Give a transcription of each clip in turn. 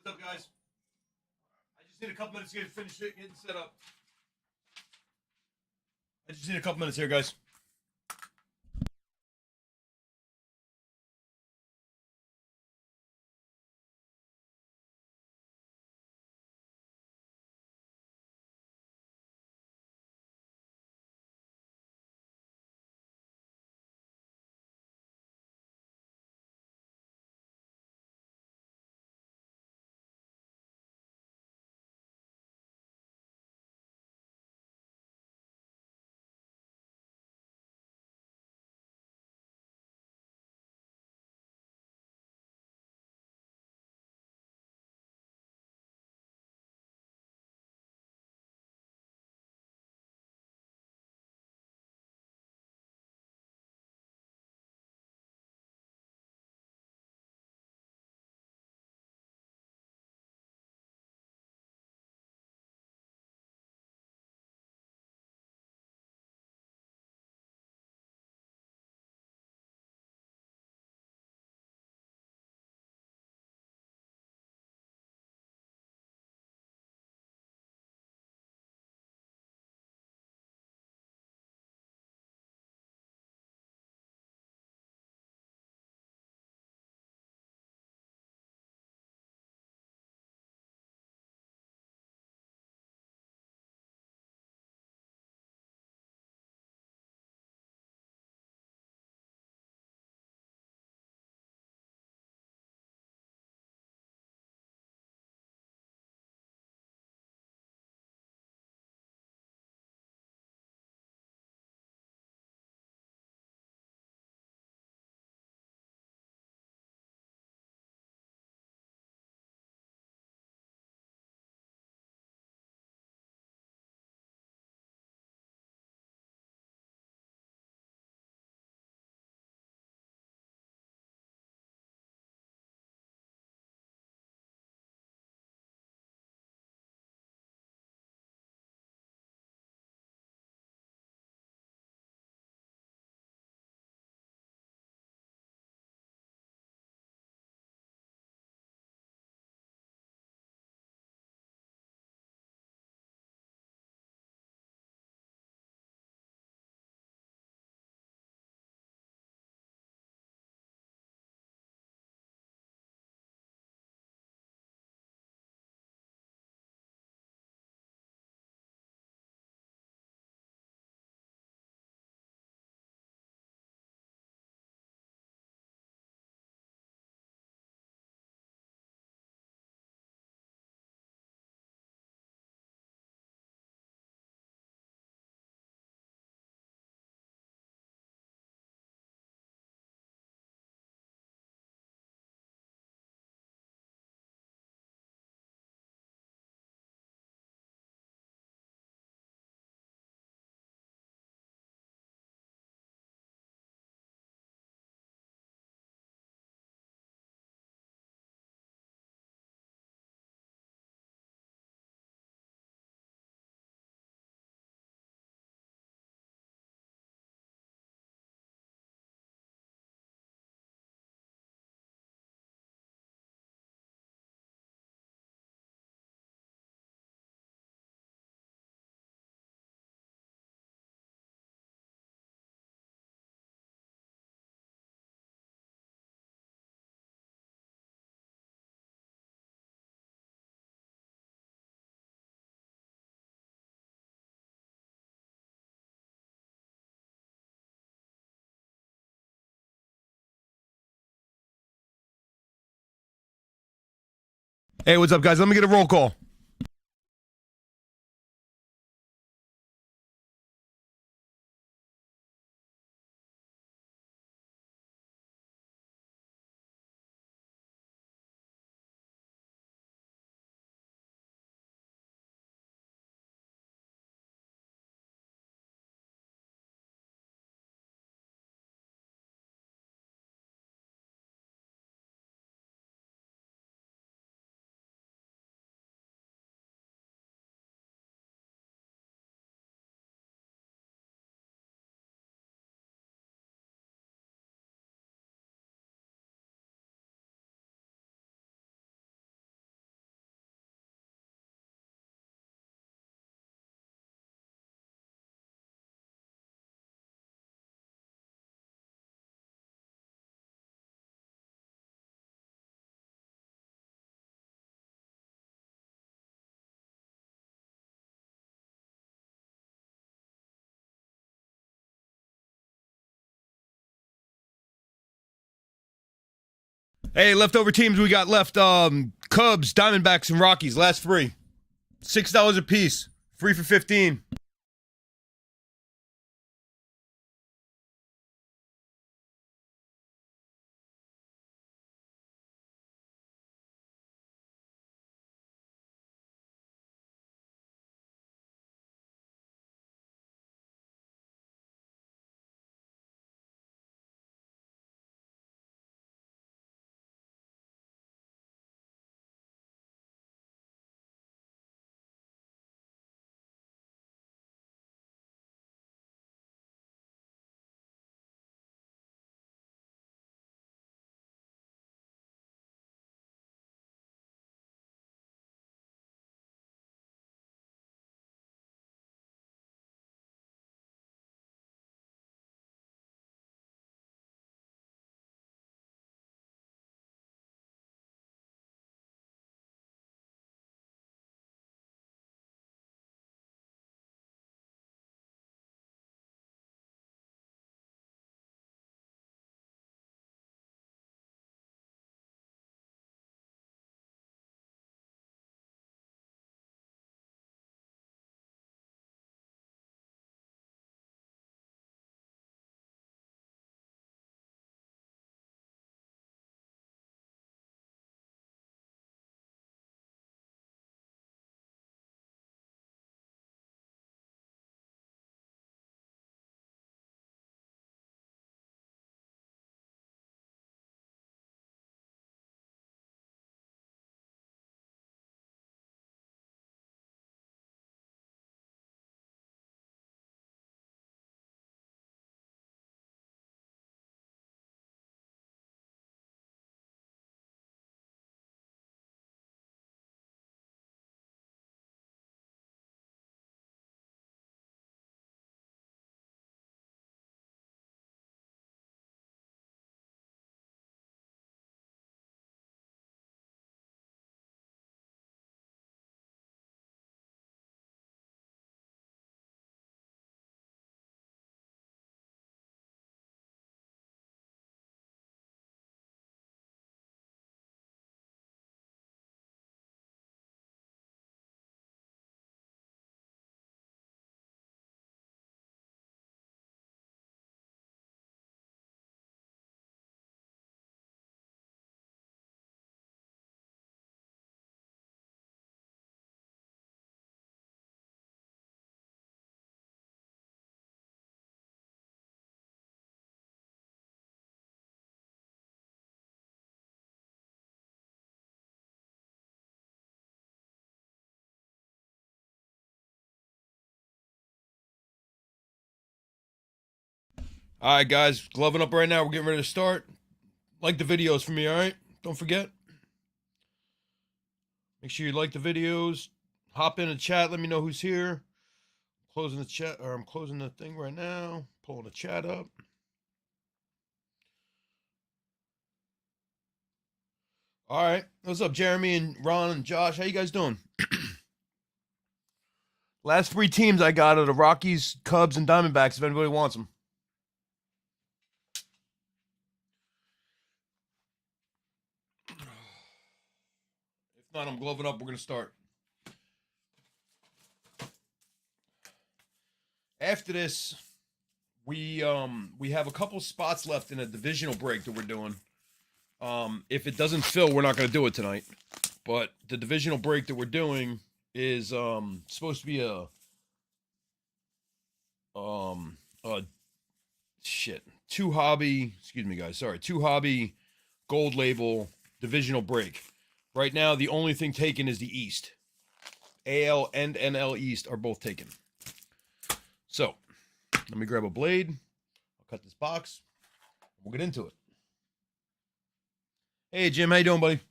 What's up, guys? I just need a couple minutes to get finished getting set up. I just need a couple minutes here, guys. Hey, what's up, guys? Let me get a roll call. Hey, leftover teams we got left. Cubs, Diamondbacks, and Rockies. Last three. $6 a piece. Free for 15. All right, guys, gloving up right now. We're getting ready to start. Like the videos for me, all right? Don't forget. Make sure you like the videos. Hop in the chat. Let me know who's here. Closing the chat, or I'm closing the thing right now. Pulling the chat up. All right. What's up, Jeremy and Ron and Josh? How you guys doing? Last three teams I got are the Rockies, Cubs, and Diamondbacks if anybody wants them. If not, I'm gloving up. We're going to start. After this, we have a couple spots left in a divisional break that we're doing. If it doesn't fill, we're not going to do it tonight. But the divisional break that we're doing is supposed to be two hobby gold label divisional break. Right now, the only thing taken is the East. AL and NL East are both taken. So, let me grab a blade. I'll cut this box. We'll get into it. Hey, Jim, how you doing, buddy?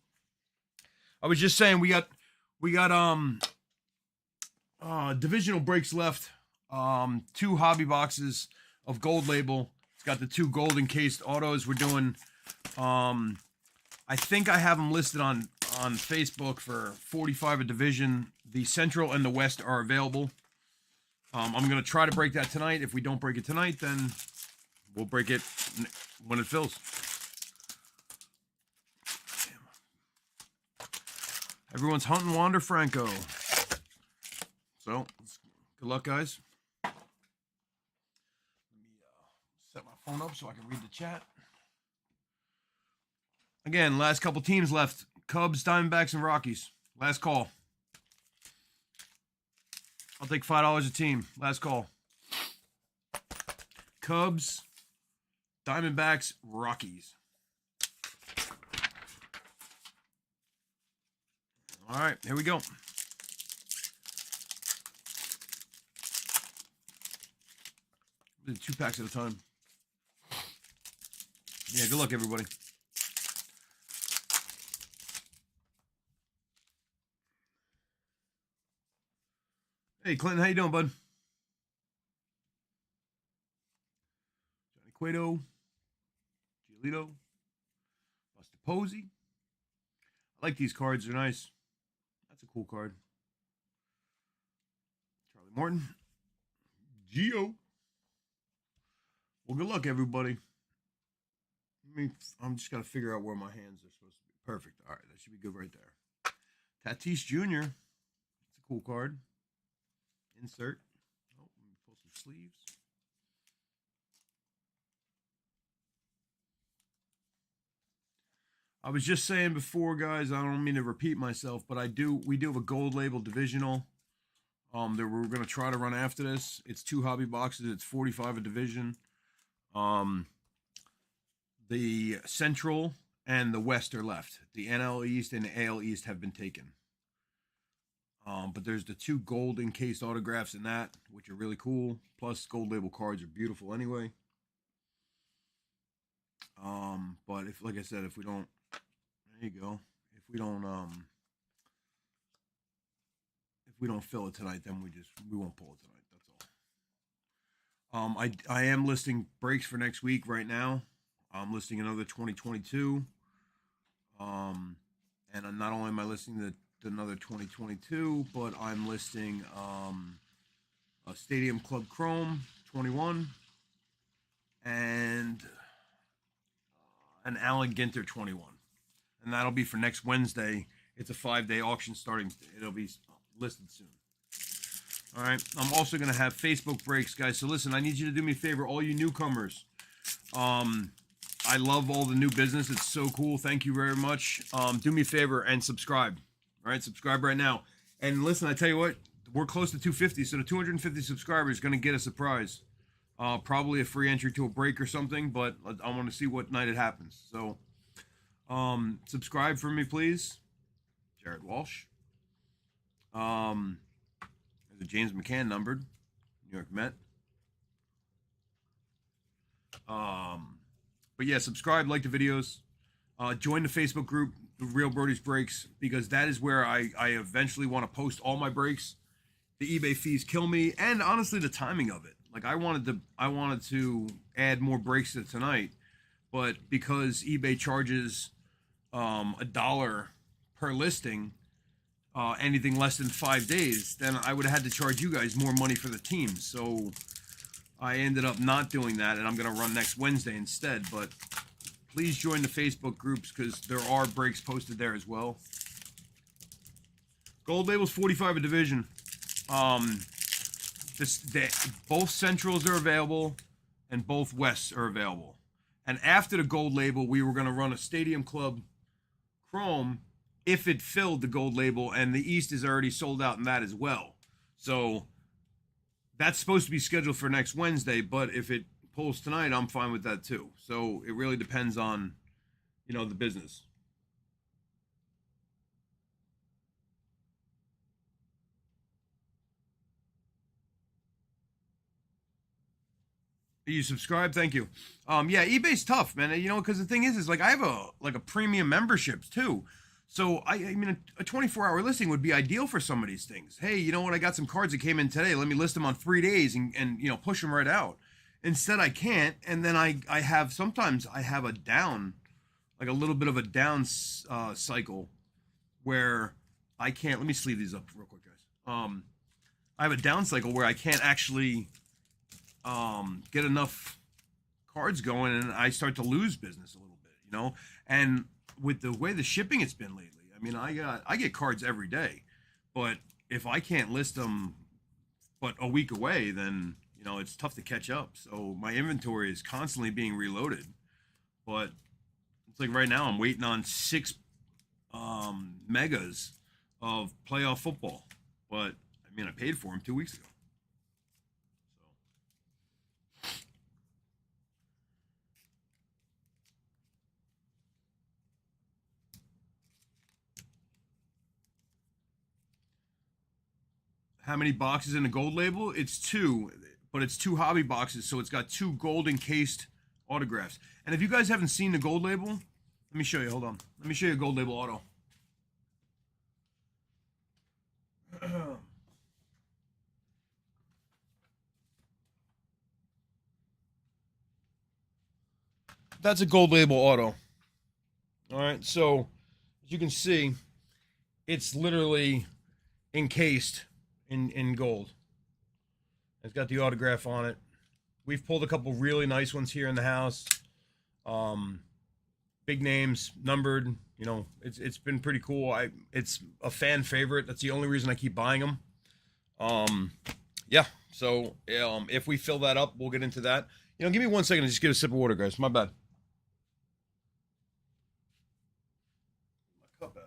I was just saying we got divisional breaks left. Two hobby boxes of gold label. It's got the two gold encased autos. We're doing I think I have them listed on Facebook for 45 a division. The Central and the West are available. I'm going to try to break that tonight. If we don't break it tonight, then we'll break it when it fills. Everyone's hunting Wander Franco. So, good luck, guys. Let me set my phone up so I can read the chat. Again, last couple teams left. Cubs, Diamondbacks, and Rockies. Last call. I'll take $5 a team. Last call. Cubs, Diamondbacks, Rockies. All right, here we go. Two packs at a time. Yeah, good luck, everybody. Hey, Clinton, how you doing, bud? Johnny Cueto, Giolito, Buster Posey. I like these cards. They're nice. That's a cool card. Charlie Morton. Gio. Well, good luck, everybody. I'm just got to figure out where my hands are supposed to be. Perfect. All right, that should be good right there. Tatis Jr. That's a cool card. Insert. Oh, let me pull some sleeves. I was just saying before, guys, I don't mean to repeat myself, but we do have a gold label divisional that we're going to try to run after this. It's 2 hobby boxes. It's 45 a division. The Central and the West are left. The NL East and the AL East have been taken. But there's the 2 gold encased autographs in that, which are really cool. Plus, gold label cards are beautiful anyway. But if, like I said, if we don't, there you go. If we don't fill it tonight, then we won't pull it tonight. That's all. I am listing breaks for next week right now. I'm listing another 2022. And not only am I listing another 2022, but I'm listing a Stadium Club Chrome 21 and an Allen Ginter 21. And that'll be for next Wednesday. It's a 5-day auction starting. It'll be listed soon. All right. I'm also going to have Facebook breaks, guys. So listen, I need you to do me a favor, all you newcomers. I love all the new business. It's so cool. Thank you very much. Do me a favor and subscribe. All right, subscribe right now. And listen, I tell you what, we're close to 250, so the 250 subscribers is going to get us a prize. Probably a free entry to a break or something, but I want to see what night it happens. So, subscribe for me, please. Jared Walsh. There's a James McCann numbered, New York Met. But yeah, subscribe, like the videos. Join the Facebook group, The Real Brody's Breaks, because that is where I eventually want to post all my breaks. The eBay fees kill me, and honestly, the timing of it. Like I wanted to add more breaks to tonight, but because eBay charges $1 per listing, anything less than 5 days, then I would have had to charge you guys more money for the teams. So I ended up not doing that, and I'm going to run next Wednesday instead. But please join the Facebook groups because there are breaks posted there as well. Gold label's 45 a division. Both Centrals are available and both Wests are available. And after the gold label, we were going to run a Stadium Club Chrome if it filled the gold label, and the East is already sold out in that as well. So that's supposed to be scheduled for next Wednesday, but if it pulls tonight, I'm fine with that too. So it really depends on, the business. You subscribe? Thank you. Yeah, eBay's tough, man. Because the thing is like I have a premium membership too. So I mean, a 24-hour listing would be ideal for some of these things. Hey, you know what? I got some cards that came in today. Let me list them on 3 days and push them right out. Instead, I can't, and then sometimes I have a down, like a little bit of a down cycle, where I can't. Let me sleeve these up real quick, guys. I have a down cycle where I can't actually get enough cards going, and I start to lose business a little bit, And with the way the shipping it's been lately, I mean, I get cards every day, but if I can't list them but a week away, then it's tough to catch up. So my inventory is constantly being reloaded. But it's like right now I'm waiting on 6 megas of playoff football. But I mean, I paid for them 2 weeks ago. How many boxes in the gold label? It's 2, but it's 2 hobby boxes, so it's got 2 gold encased autographs. And if you guys haven't seen the gold label, let me show you. Hold on. Let me show you a gold label auto. That's a gold label auto. All right, so as you can see, it's literally encased in gold. It's got the autograph on it. We've pulled a couple really nice ones here in the house. Big names, numbered. It's been pretty cool. It's a fan favorite. That's the only reason I keep buying them. Yeah. So if we fill that up, we'll get into that. Give me 1 second to just get a sip of water, guys. My bad. My cup at.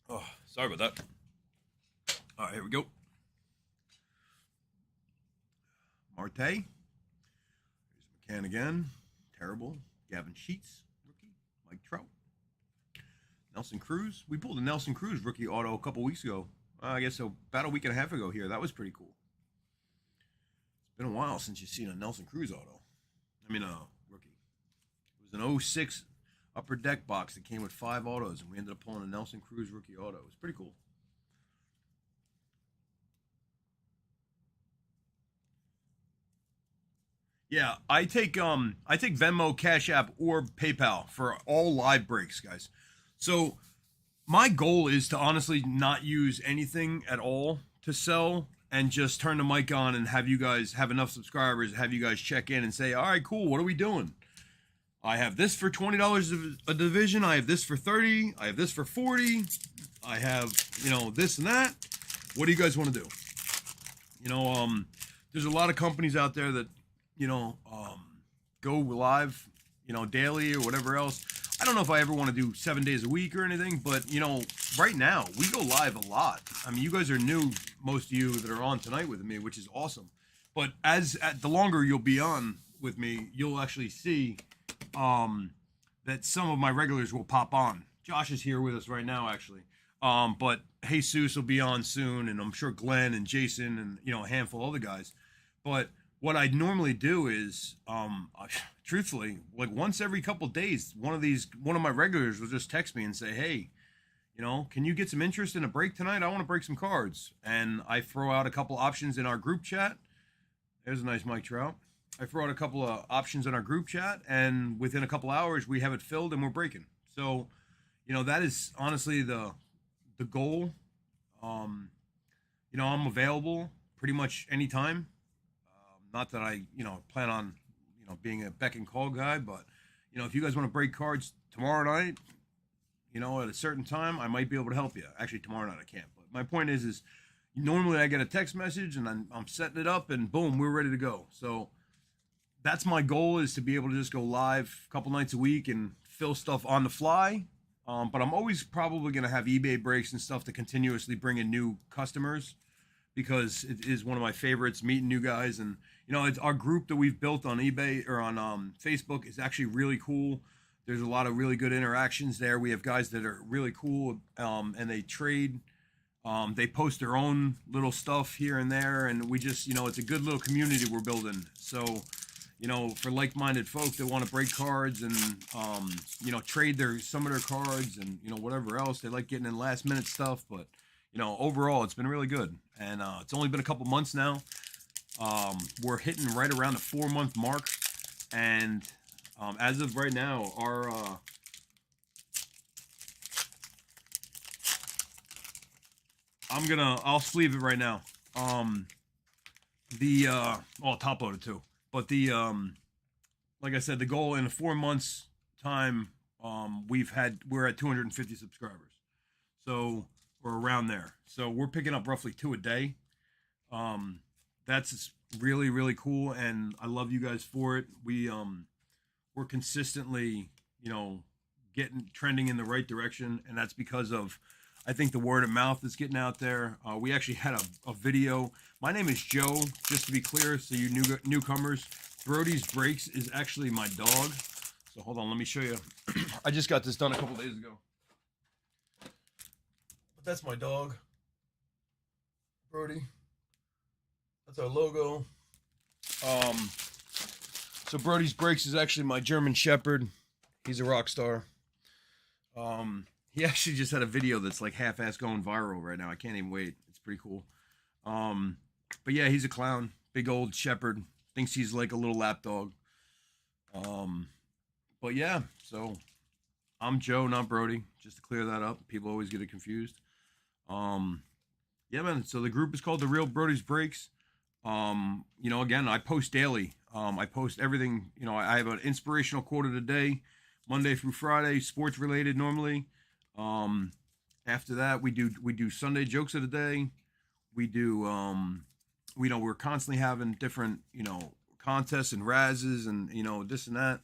Oh, sorry about that. All right, here we go. Marte. Here's McCann again. Terrible. Gavin Sheets, rookie. Mike Trout. Nelson Cruz. We pulled a Nelson Cruz rookie auto a couple weeks ago. I guess so, about a week and a half ago here. That was pretty cool. It's been a while since you've seen a Nelson Cruz auto. I mean, a rookie. It was an 06 upper deck box that came with 5 autos, and we ended up pulling a Nelson Cruz rookie auto. It was pretty cool. Yeah, I take Venmo, Cash App, or PayPal for all live breaks, guys. So my goal is to honestly not use anything at all to sell and just turn the mic on and have you guys have enough subscribers, have you guys check in and say, all right, cool, what are we doing? I have this for $20 a division. I have this for 30. I have this for 40. I have, this and that. What do you guys want to do? There's a lot of companies out there that, go live, daily or whatever else. I don't know if I ever want to do 7 days a week or anything, but, right now we go live a lot. I mean, you guys are new, most of you that are on tonight with me, which is awesome. But the longer you'll be on with me, you'll actually see that some of my regulars will pop on. Josh is here with us right now, actually. But Jesus will be on soon, and I'm sure Glenn and Jason and, a handful of other guys. But what I normally do is, truthfully, like once every couple days, one of my regulars will just text me and say, hey, can you get some interest in a break tonight? I want to break some cards. And I throw out a couple options in our group chat. There's a nice Mike Trout. I throw out a couple of options in our group chat, and within a couple hours, we have it filled and we're breaking. So, that is honestly the goal. I'm available pretty much anytime. Not that I, plan on, being a beck and call guy, but, if you guys want to break cards tomorrow night, at a certain time, I might be able to help you. Actually, tomorrow night I can't. But my point is normally I get a text message and I'm setting it up and boom, we're ready to go. So that's my goal, is to be able to just go live a couple nights a week and fill stuff on the fly. But I'm always probably going to have eBay breaks and stuff to continuously bring in new customers, because it is one of my favorites, meeting new guys. And, it's our group that we've built on eBay or on Facebook is actually really cool. There's a lot of really good interactions there. We have guys that are really cool, and they trade. They post their own little stuff here and there, and we just, it's a good little community we're building. So, for like-minded folk that want to break cards and, trade some of their cards and, whatever else. They like getting in last-minute stuff, but, overall, it's been really good. And it's only been a couple months now. We're hitting right around the 4-month mark, and as of right now, I'll sleeve it right now. Top loaded too, but like I said, the goal in 4 months time, we're at 250 subscribers, so we're around there. So we're picking up roughly 2 a day. That's really, really cool, and I love you guys for it. We're consistently, getting trending in the right direction, and that's because of, I think, the word of mouth is getting out there. We actually had a video. My name is Joe, just to be clear, so you newcomers. Brody's Breakz is actually my dog. So hold on, let me show you. I just got this done a couple days ago. But that's my dog, Brody. That's our logo. So Brody's Breakz is actually my German Shepherd. He's a rock star. He actually just had a video that's like half-ass going viral right now. I can't even wait. It's pretty cool. But yeah, he's a clown. Big old shepherd. Thinks he's like a little lap dog. But yeah, so I'm Joe, not Brody. Just to clear that up. People always get it confused. Yeah, man. So the group is called The Real Brody's Breakz. Again, I post daily. I post everything. I have an inspirational quote of the day, Monday through Friday, sports related normally. After that, we do Sunday jokes of the day. We do, we're constantly having different, contests and razzes and, this and that.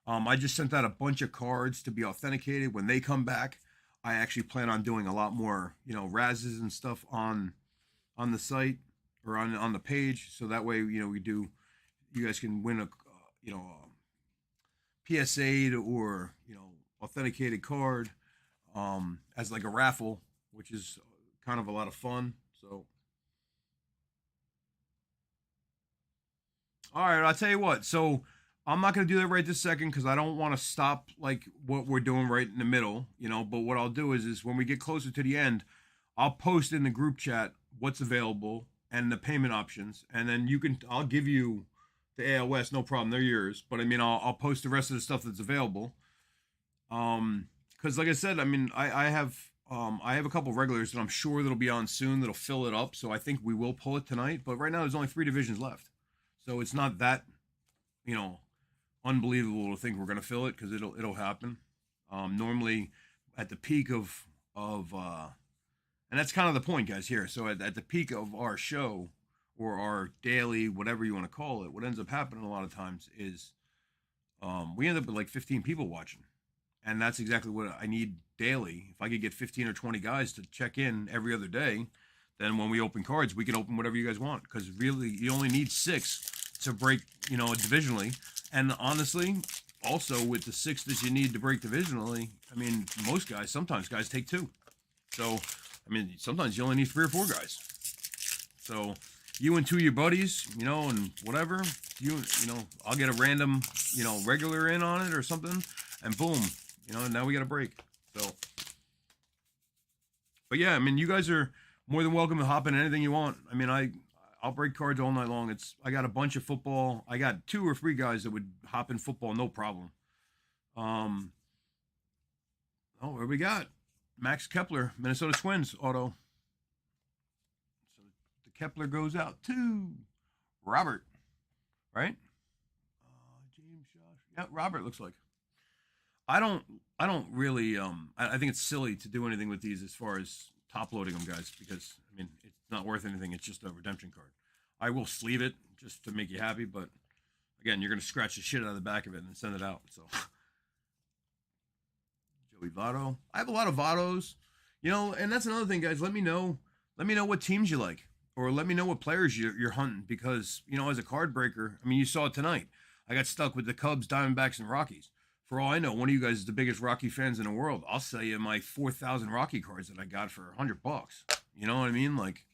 I just sent out a bunch of cards to be authenticated. When they come back, I actually plan on doing a lot more, razzes and stuff on the site or on the page. So that way, you guys can win a PSA or, authenticated card, as like a raffle, which is kind of a lot of fun. So, all right, I'll tell you what. So I'm not going to do that right this second because I don't want to stop like what we're doing right in the middle, But what I'll do is when we get closer to the end, I'll post in the group chat what's available and the payment options, and then I'll give you the AOS, no problem. They're yours. But I'll post the rest of the stuff that's available. Because like I said, I have a couple regulars that I'm sure that'll be on soon that'll fill it up. So I think we will pull it tonight. But right now there's only 3 divisions left, so it's not that unbelievable to think we're gonna fill it because it'll happen. Normally at the peak of and that's kind of the point, guys. Here, so at the peak of our show or our daily, whatever you want to call it, what ends up happening a lot of times is we end up with like 15 people watching. And that's exactly what I need daily. If I could get 15 or 20 guys to check in every other day, then when we open cards, we can open whatever you guys want. Because really, you only need 6 to break, divisionally. And honestly, also with the 6 that you need to break divisionally, sometimes guys take 2. So, sometimes you only need 3 or 4 guys. So you and 2 of your buddies, and whatever, I'll get a random, regular in on it or something, and boom, now we got a break. So, but yeah, you guys are more than welcome to hop in anything you want. I'll break cards all night long. I got a bunch of football. I got 2 or 3 guys that would hop in football, no problem. What do we got? Max Kepler, Minnesota Twins auto. So the Kepler goes out to Robert, right? James Josh. Yeah, Robert looks like. I don't really, I think it's silly to do anything with these as far as top loading them, guys, because, it's not worth anything. It's just a redemption card. I will sleeve it just to make you happy, but again, you're going to scratch the shit out of the back of it and send it out. So, Joey Votto. I have a lot of Vottos, and that's another thing, guys. Let me know what teams you like, or let me know what players you're hunting, because, as a card breaker, you saw it tonight. I got stuck with the Cubs, Diamondbacks, and Rockies. For all I know, one of you guys is the biggest Rocky fans in the world. I'll sell you my 4,000 Rocky cards that I got for $100. You know what I mean? Like,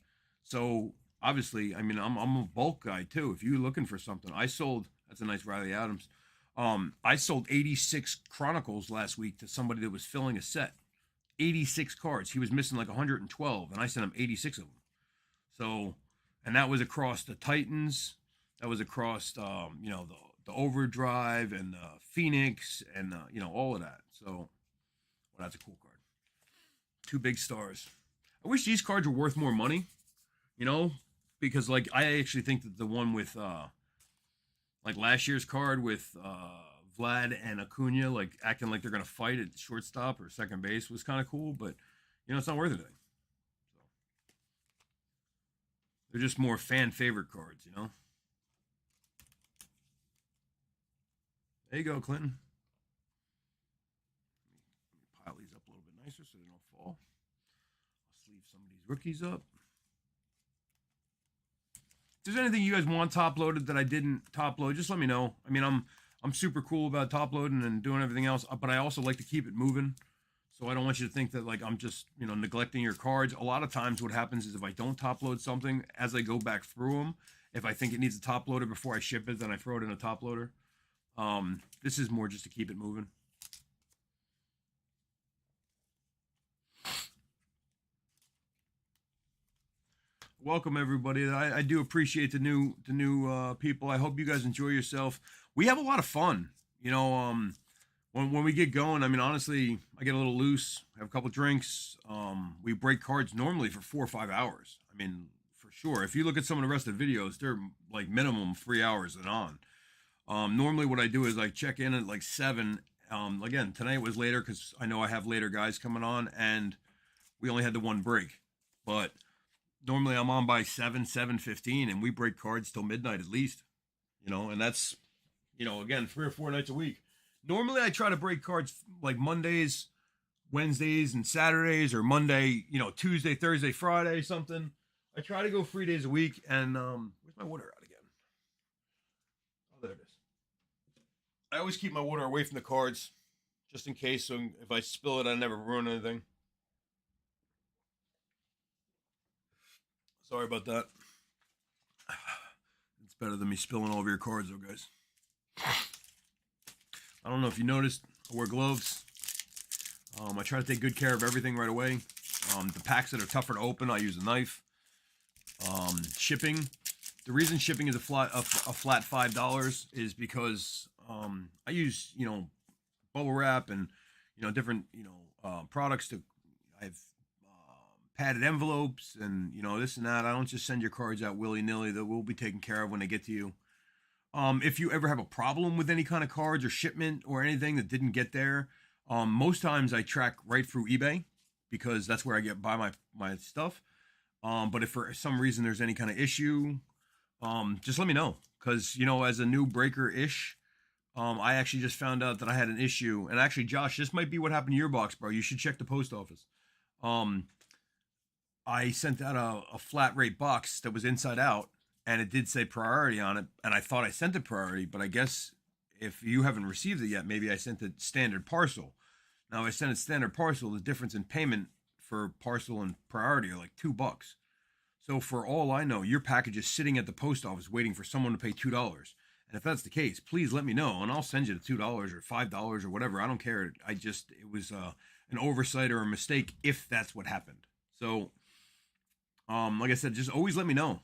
so obviously, I'm a bulk guy too. If you're looking for something, I sold. That's a nice Riley Adams. I sold 86 Chronicles last week to somebody that was filling a set. 86 cards. He was missing like 112, and I sent him 86 of them. So, And that was across the Titans. That was across, you know, the Overdrive and the Phoenix and, you know, all of that. So, well, that's a cool card. 2 big stars. I wish these cards were worth more money, you know, because, like, I actually think that the one with, like, last year's card with Vlad and Acuna, like, acting like they're going to fight at shortstop or second base was kind of cool, but, you know, it's not worth anything. So, they're just more fan favorite cards, you know. There you go, Clinton. Let me pile these up a little bit nicer so they don't fall. I'll sleeve some of these rookies up. If there's anything you guys want top loaded that I didn't top load, just let me know. I mean, I'm super cool about top loading and doing everything else, but I also like to keep it moving. So I don't want you to think that, like, I'm just, you know, neglecting your cards. A lot of times what happens is if I don't top load something, as I go back through them, if I think it needs a top loader before I ship it, then I throw it in a top loader. This is more just to keep it moving. Welcome everybody. I do appreciate the new people. I hope you guys enjoy yourself. We have a lot of fun, you know. When we get going, I mean, honestly, I get a little loose, have a couple drinks. We break cards normally for 4 or 5 hours. I mean, for sure. If you look at some of the rest of the videos, they're like minimum 3 hours and on. Normally what I do is I check in at like 7. Again, tonight was later because I know I have later guys coming on, and we only had the 1 break. But normally I'm on by 7:15, and we break cards till midnight at least. You know, and that's, you know, again, 3 or 4 nights a week. Normally I try to break cards like Mondays, Wednesdays, and Saturdays, or Monday, you know, Tuesday, Thursday, Friday, something. I try to go 3 days a week, and where's my water out again? Oh, there it is. I always keep my water away from the cards, just in case, so if I spill it, I never ruin anything. Sorry about that. It's better than me spilling all over your cards, though, guys. I don't know if you noticed, I wear gloves. I try to take good care of everything right away. The packs that are tougher to open, I use a knife. Shipping. The reason shipping is a flat $5 is because I use, you know, bubble wrap and, you know, different, you know, products to. I've padded envelopes and, you know, this and that. I don't just send your cards out willy-nilly. That will be taken care of when they get to you. If you ever have a problem with any kind of cards or shipment or anything that didn't get there, most times I track right through eBay because that's where I buy my stuff. But if for some reason there's any kind of issue, just let me know. Because, you know, as a new breaker-ish, I actually just found out that I had an issue. And actually, Josh, this might be what happened to your box, bro. You should check the post office. I sent out a flat rate box that was inside out, and it did say priority on it, and I thought I sent it priority, but I guess if you haven't received it yet, maybe I sent it standard parcel. Now, I sent it standard parcel, the difference in payment for parcel and priority are like $2. So for all I know, your package is sitting at the post office waiting for someone to pay $2. And if that's the case, please let me know, and I'll send you the $2 or $5 or whatever. I don't care. It was an oversight or a mistake if that's what happened. So, like I said, just always let me know.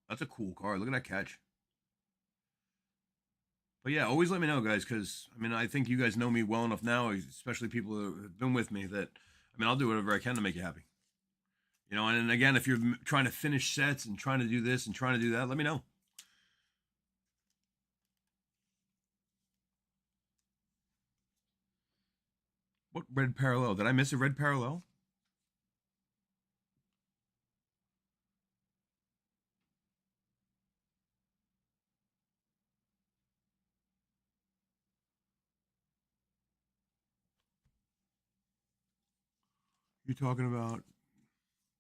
That's a cool card. Look at that catch. But yeah, always let me know, guys, because, I mean, I think you guys know me well enough now, especially people who have been with me, that, I mean, I'll do whatever I can to make you happy. You know, and again, if you're trying to finish sets and trying to do this and trying to do that, let me know. What red parallel? Did I miss a red parallel? You're talking about?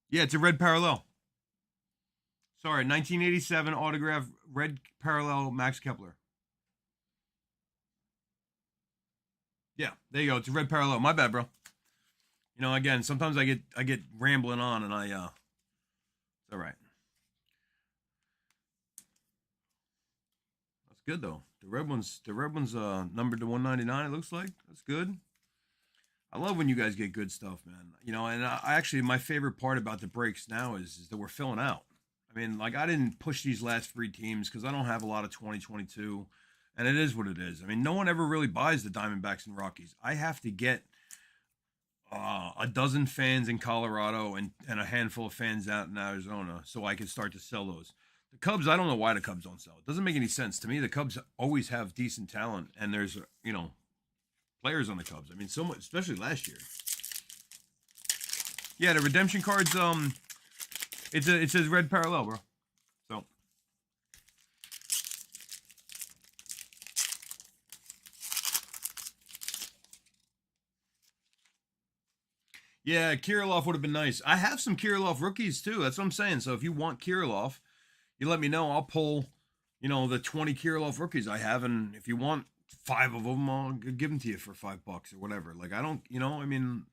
Yeah, it's a red parallel. Sorry, 1987 autograph red parallel Max Kepler. Yeah, there you go. It's a red parallel. My bad, bro. You know, again, sometimes I get rambling on, and it's all right. That's good though. The red one's numbered to 199. It looks like that's good. I love when you guys get good stuff, man. You know, and I actually, my favorite part about the breaks now is that we're filling out. I mean, like I didn't push these last 3 teams because I don't have a lot of 2022, and it is what it is. I mean, no one ever really buys the Diamondbacks and Rockies. I have to get a dozen fans in Colorado and a handful of fans out in Arizona so I can start to sell those. The Cubs, I don't know why the Cubs don't sell. It doesn't make any sense to me. The Cubs always have decent talent, and there's players on the Cubs. I mean, so much, especially last year. Yeah, the redemption cards. It says red parallel, bro. So. Yeah, Kirilov would have been nice. I have some Kirilov rookies too. That's what I'm saying. So if you want Kirilov, you let me know. I'll pull, the 20 Kirilov rookies I have, and if you want 5 of them, I'll give them to you for $5 or whatever. Like I don't, I mean,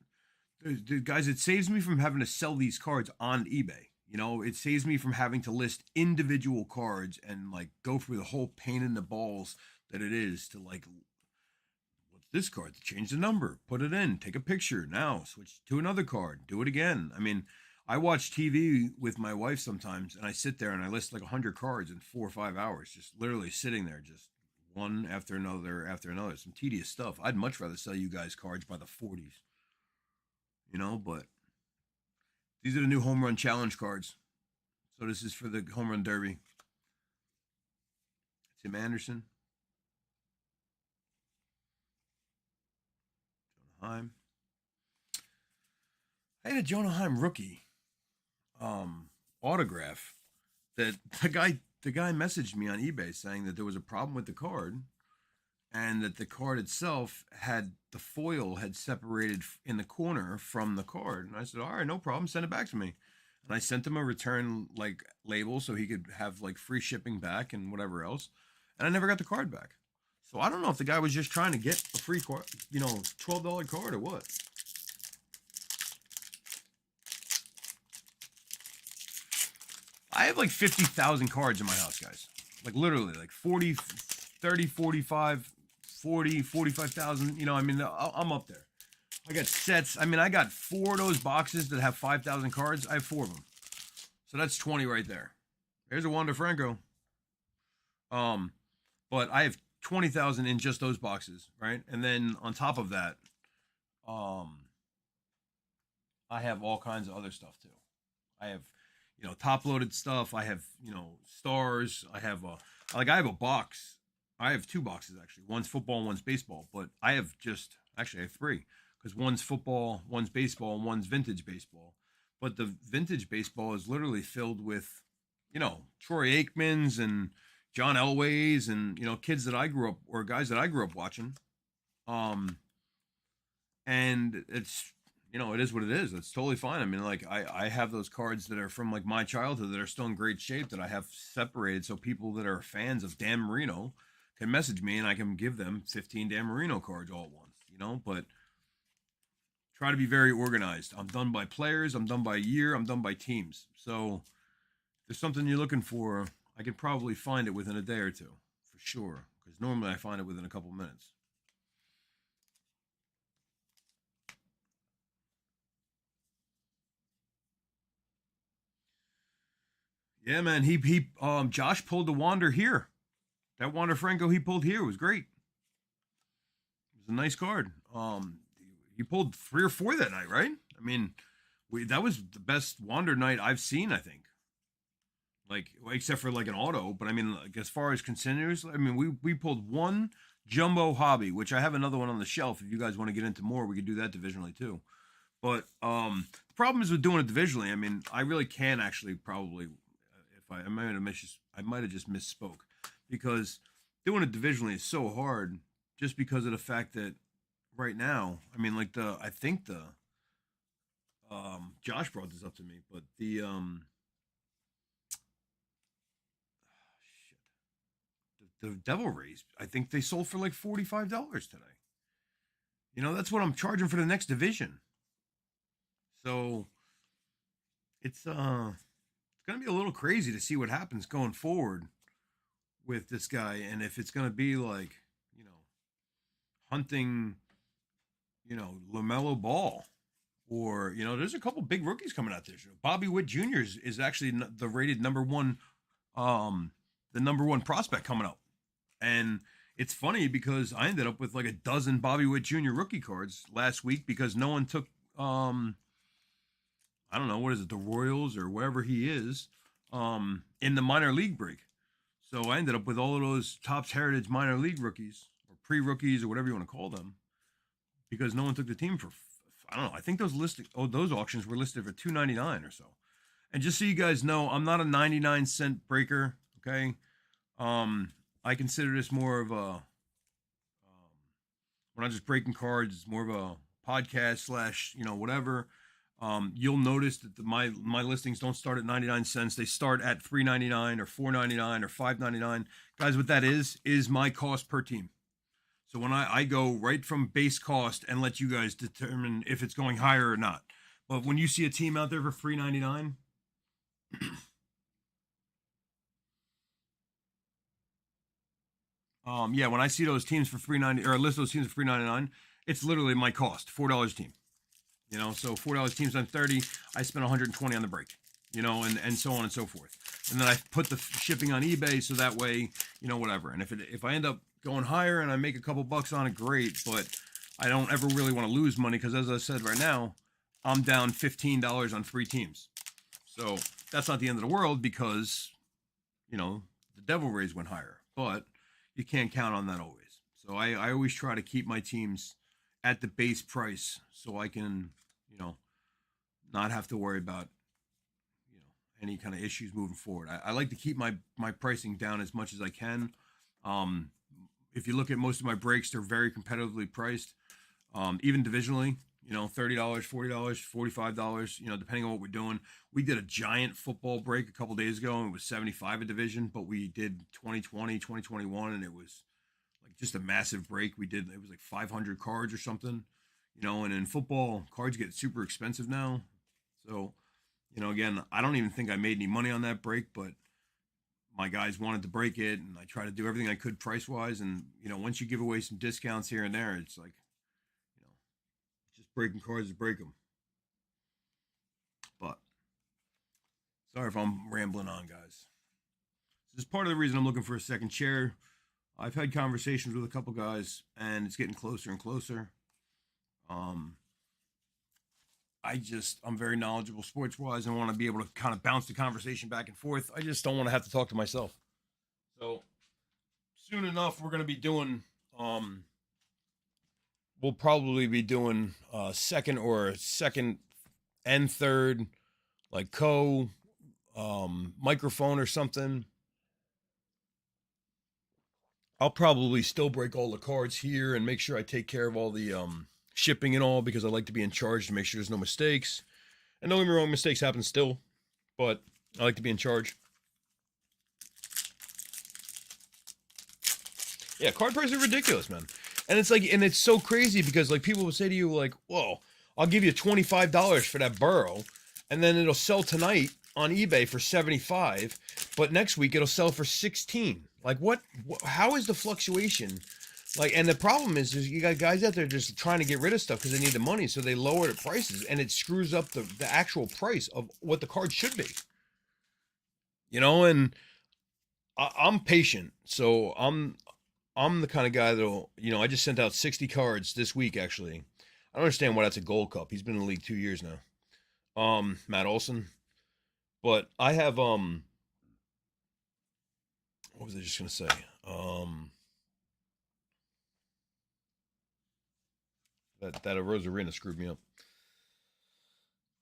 guys, it saves me from having to sell these cards on eBay. It saves me from having to list individual cards and like go through the whole pain in the balls that it is to like, what's this card? To change the number, put it in, take a picture, now switch to another card, do it again. I mean, I watch TV with my wife sometimes, and I sit there and I list like 100 cards in 4 or 5 hours, just literally sitting there, just one after another after another. Some tedious stuff. I'd much rather sell you guys cards by the 40s, but these are the new home run challenge cards. So this is for the home run derby. Tim Anderson. Jonah Heim. I had a Jonah Heim rookie autograph that the guy messaged me on eBay saying that there was a problem with the card and that the card itself the foil had separated in the corner from the card. And I said, all right, no problem, send it back to me. And I sent him a return like label so he could have like free shipping back and whatever else. And I never got the card back. So I don't know if the guy was just trying to get a free card, $12 card or what. I have like 50,000 cards in my house, guys. Like literally like 40, 30, 45, 40, 45,000. I mean, I'm up there. I got sets. I mean, I got 4 of those boxes that have 5,000 cards. I have 4 of them. So that's 20 right there. There's a Wander Franco. But I have 20,000 in just those boxes, right? And then on top of that, I have all kinds of other stuff too. I have, top-loaded stuff. I have, stars. I have I have a box. I have 2 boxes actually. One's football, one's baseball. But I have I have 3 because one's football, one's baseball, and one's vintage baseball. But the vintage baseball is literally filled with, Troy Aikmans and John Elways and, kids that I grew up, or guys that I grew up watching. And it's, it is what it is. It's totally fine. I mean, like I have those cards that are from like my childhood that are still in great shape that I have separated. So people that are fans of Dan Marino can message me and I can give them 15 Dan Marino cards all at once, but try to be very organized. I'm done by players. I'm done by year. I'm done by teams. So if there's something you're looking for, I could probably find it within a day or 2 for sure. Because normally I find it within a couple minutes. Yeah, man. Josh pulled the Wander here. That Wander Franco he pulled here was great. It was a nice card. He pulled 3 or 4 that night, right? I mean, that was the best Wander night I've seen, I think. Like, except for like an auto, but I mean, like as far as continuous, I mean, we pulled 1 jumbo hobby, which I have another one on the shelf. If you guys want to get into more, we could do that divisionally too. But the problem is with doing it divisionally. I mean, I really can actually probably, if I might have just misspoke, because doing it divisionally is so hard, just because of the fact that right now, I mean, like I think Josh brought this up to me, but the the Devil Rays, I think they sold for like $45 today. That's what I'm charging for the next division. So it's gonna be a little crazy to see what happens going forward with this guy, and if it's gonna be like, hunting, LaMelo Ball, or there's a couple big rookies coming out this year. Bobby Witt Jr. is actually the rated number one, the number one prospect coming up, and it's funny because I ended up with like a dozen Bobby Witt Jr. rookie cards last week because no one took I don't know, what is it, the Royals or wherever he is, in the minor league break. So I ended up with all of those Topps Heritage minor league rookies or pre-rookies or whatever you want to call them because no one took the team for, I don't know. I think those auctions were listed for $2.99 or so. And just so you guys know, I'm not a 99-cent breaker. Okay. I consider this more of a, we're not just breaking cards. It's more of a podcast slash, whatever. You'll notice that my listings don't start at 99 cents. They start at $3.99 or $4.99 or $5.99. Guys, what that is my cost per team. So when I go right from base cost and let you guys determine if it's going higher or not. But when you see a team out there for $3.99, yeah, when I see those teams for $3.99 or list those teams for $3.99, it's literally my cost, $4 a team. So $4 teams on 30, I spent 120 on the break, and so on and so forth. And then I put the shipping on eBay so that way, whatever. And if I end up going higher and I make a couple bucks on it, great. But I don't ever really want to lose money because, as I said right now, I'm down $15 on 3 teams. So that's not the end of the world because, the Devil Rays went higher. But you can't count on that always. So I always try to keep my teams at the base price so I can, not have to worry about, any kind of issues moving forward. I like to keep my pricing down as much as I can. If you look at most of my breaks, they're very competitively priced, even divisionally, $30, $40, $45, depending on what we're doing. We did a giant football break a couple days ago, and it was $75 a division, but we did 2020, 2021, and it was like just a massive break. It was like 500 cards or something, and in football, cards get super expensive now. So, again, I don't even think I made any money on that break, but my guys wanted to break it, and I tried to do everything I could price-wise. And, once you give away some discounts here and there, it's like, just breaking cards to break them. But, sorry if I'm rambling on, guys. This is part of the reason I'm looking for a second chair. I've had conversations with a couple guys, and it's getting closer and closer. I'm very knowledgeable sports-wise and want to be able to kind of bounce the conversation back and forth. I just don't want to have to talk to myself. So soon enough, we're going to be doing, we'll probably be doing second and third, like microphone or something. I'll probably still break all the cards here and make sure I take care of all the shipping and all because I like to be in charge to make sure there's no mistakes. And don't get me wrong, mistakes happen still, but I like to be in charge. Yeah, card prices are ridiculous, man. And it's so crazy because like people will say to you like, "Whoa, I'll give you $25 for that burrow," and then it'll sell tonight on eBay for $75, but next week it'll sell for $16. Like what how is the fluctuation? Like, and the problem is you got guys out there just trying to get rid of stuff because they need the money, so they lower the prices, and it screws up the actual price of what the card should be. And I'm patient, so I'm the kind of guy that'll, I just sent out 60 cards this week, actually. I don't understand why that's a gold cup. He's been in the league 2 years now. Matt Olson. But I have, what was I just going to say? That Rosarina screwed me up.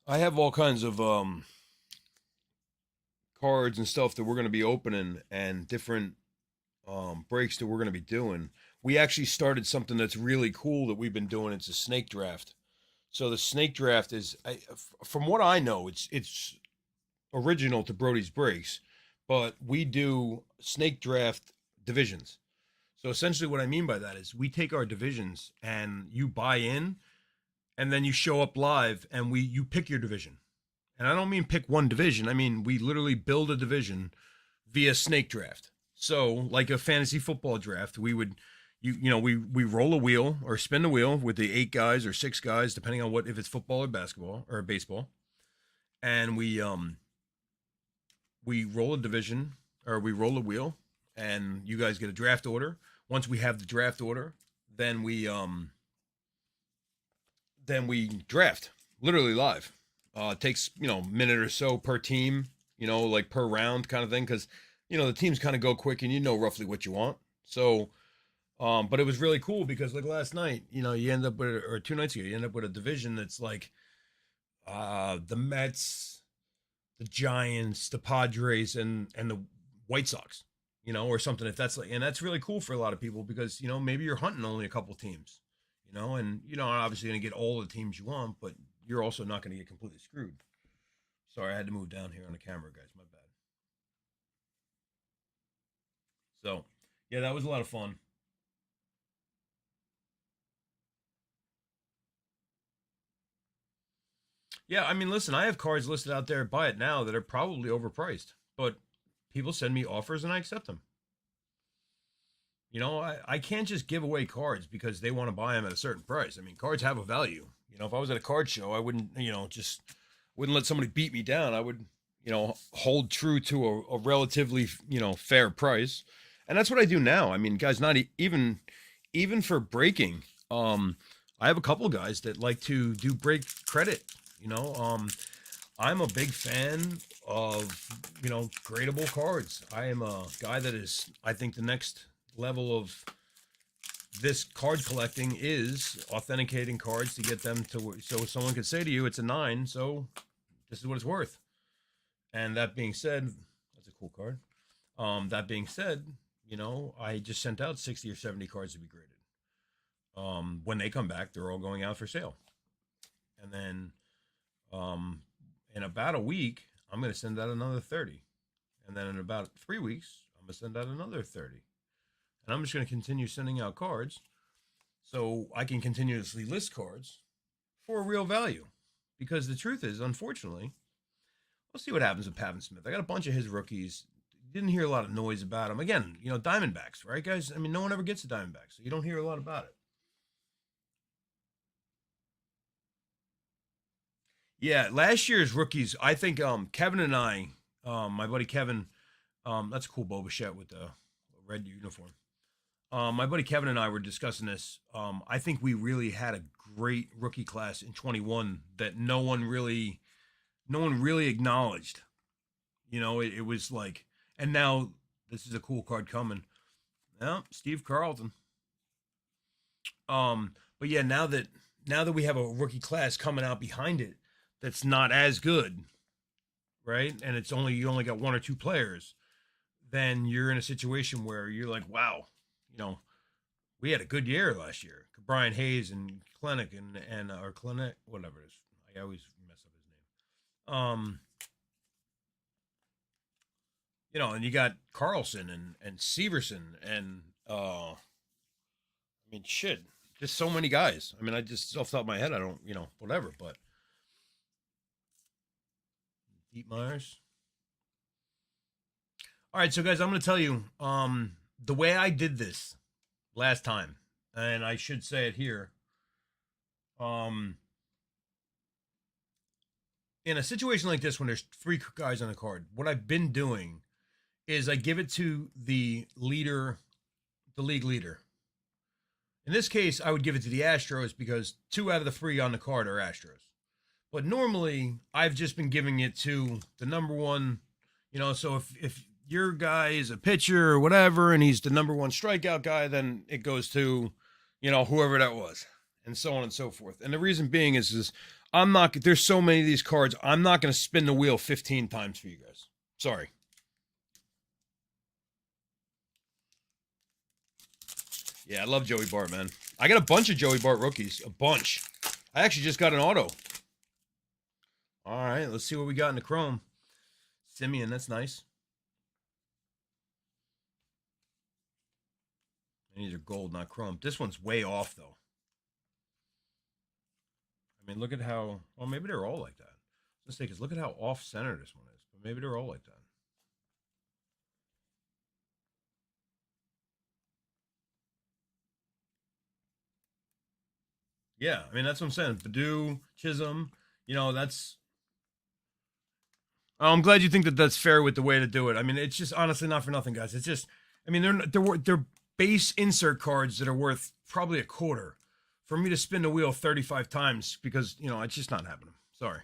I have all kinds of cards and stuff that we're going to be opening and different breaks that we're going to be doing. We actually started something that's really cool that we've been doing. It's a snake draft. So the snake draft is, from what I know, it's original to Brody's Breaks, but we do snake draft divisions. So essentially what I mean by that is we take our divisions and you buy in and then you show up live and you pick your division. And I don't mean pick one division. I mean, we literally build a division via snake draft. So like a fantasy football draft, we would, we roll a wheel or spin the wheel with the 8 guys or 6 guys, depending on what, if it's football or basketball or baseball, and we roll a division, or we roll a wheel, and you guys get a draft order. Once we have the draft order, then we draft literally live. It takes a minute or so per team, like per round kind of thing, because the teams kind of go quick and roughly what you want. So, but it was really cool because like last night, you end up with, or 2 nights ago, you end up with a division that's like the Mets, the Giants, the Padres, and the White Sox, or something. If that's like, and that's really cool for a lot of people because maybe you're hunting only a couple teams, and obviously going to get all the teams you want, but you're also not going to get completely screwed. Sorry, I had to move down here on the camera, guys. My bad. So, yeah, that was a lot of fun. Yeah, I mean, listen, I have cards listed out there, buy it now, that are probably overpriced, but people send me offers and I accept them. I can't just give away cards because they want to buy them at a certain price. I mean, cards have a value. If I was at a card show, I wouldn't, just wouldn't let somebody beat me down. I would, hold true to a relatively, fair price. And that's what I do now. I mean, guys, not even for breaking. I have a couple guys that like to do break credit. I'm a big fan of, gradable cards. I am a guy that is, I think the next level of this card collecting is authenticating cards to get them to, so someone could say to you, it's a 9, so this is what it's worth. And that being said, that's a cool card. That being said, I just sent out 60 or 70 cards to be graded. When they come back, they're all going out for sale. And then in about a week, I'm going to send out another 30. And then in about 3 weeks, I'm going to send out another 30. And I'm just going to continue sending out cards so I can continuously list cards for a real value. Because the truth is, unfortunately, we'll see what happens with Pavin Smith. I got a bunch of his rookies. Didn't hear a lot of noise about him. Again, Diamondbacks, right, guys? I mean, no one ever gets a Diamondback, so you don't hear a lot about it. Yeah, last year's rookies, I think Kevin and I, my buddy Kevin, that's a cool Boba Fett with the red uniform. My buddy Kevin and I were discussing this. I think we really had a great rookie class in 21 that no one really acknowledged. It was like, and now this is a cool card coming. Yeah, Steve Carlton. But yeah, now that we have a rookie class coming out behind it, that's not as good, right? And you only got 1 or 2 players. Then you're in a situation where you're like, wow, we had a good year last year. Brian Hayes and Clinic and or Clinic, whatever it is. I always mess up his name. And you got Carlson and Severson and I mean, shit, just so many guys. I mean, I just off the top of my head, I don't, whatever. But Deep Myers. All right, so guys, I'm going to tell you the way I did this last time, and I should say it here. In a situation like this, when there's 3 guys on the card, what I've been doing is I give it to the leader, the league leader. In this case, I would give it to the Astros because 2 out of the 3 on the card are Astros. But normally, I've just been giving it to the number 1. So if your guy is a pitcher or whatever, and he's the number 1 strikeout guy, then it goes to, whoever that was, and so on and so forth. And the reason being is I'm not. There's so many of these cards. I'm not going to spin the wheel 15 times for you guys. Sorry. Yeah, I love Joey Bart, man. I got a bunch of Joey Bart rookies. A bunch. I actually just got an auto. All right, let's see what we got in the chrome. Simeon, that's nice. And these are gold, not chrome. This one's way off, though. I mean, look at how... Well, maybe they're all like that. Let's say, because look at how off-center this one is. But maybe they're all like that. Yeah, I mean that's what I'm saying. Badu, Chisholm, that's. I'm glad you think that that's fair with the way to do it. I mean, it's just honestly not for nothing, guys. It's just, I mean, they're base insert cards that are worth probably a quarter. For me to spin the wheel 35 times because it's just not happening. Sorry.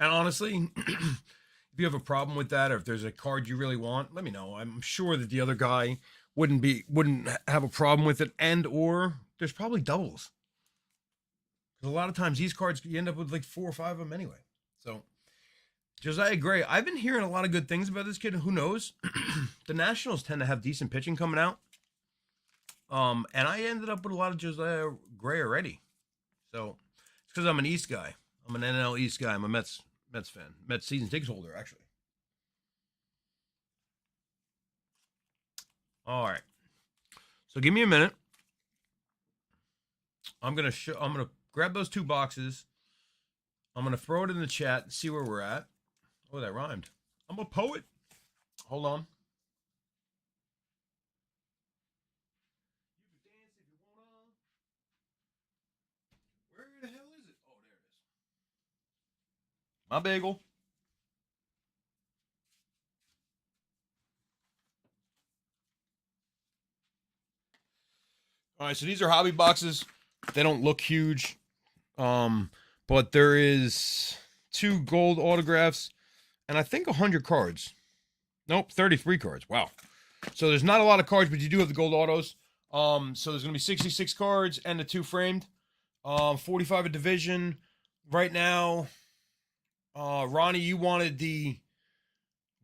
And honestly, if you have a problem with that, or if there's a card you really want, let me know. I'm sure that the other guy wouldn't have a problem with it, and or there's probably doubles. Because a lot of times these cards you end up with like 4 or 5 of them anyway. So Josiah Gray, I've been hearing a lot of good things about this kid. Who knows? The Nationals tend to have decent pitching coming out. And I ended up with a lot of Josiah Gray already. So it's because I'm an East guy. I'm an NL East guy. I'm a Mets fan. Mets season tickets holder, actually. All right. So give me a minute. I'm gonna grab those 2 boxes. I'm gonna throw it in the chat and see where we're at. Oh, that rhymed. I'm a poet. Hold on. You can dance if you wanna. Where the hell is it? Oh, there it is. My bagel. All right, so these are hobby boxes. They don't look huge, but there is 2 gold autographs and I think 100 cards. Nope, 33 cards. Wow. So there's not a lot of cards, but you do have the gold autos. So there's gonna be 66 cards and the 2 framed. 45 a division. Right now, Ronnie, you wanted the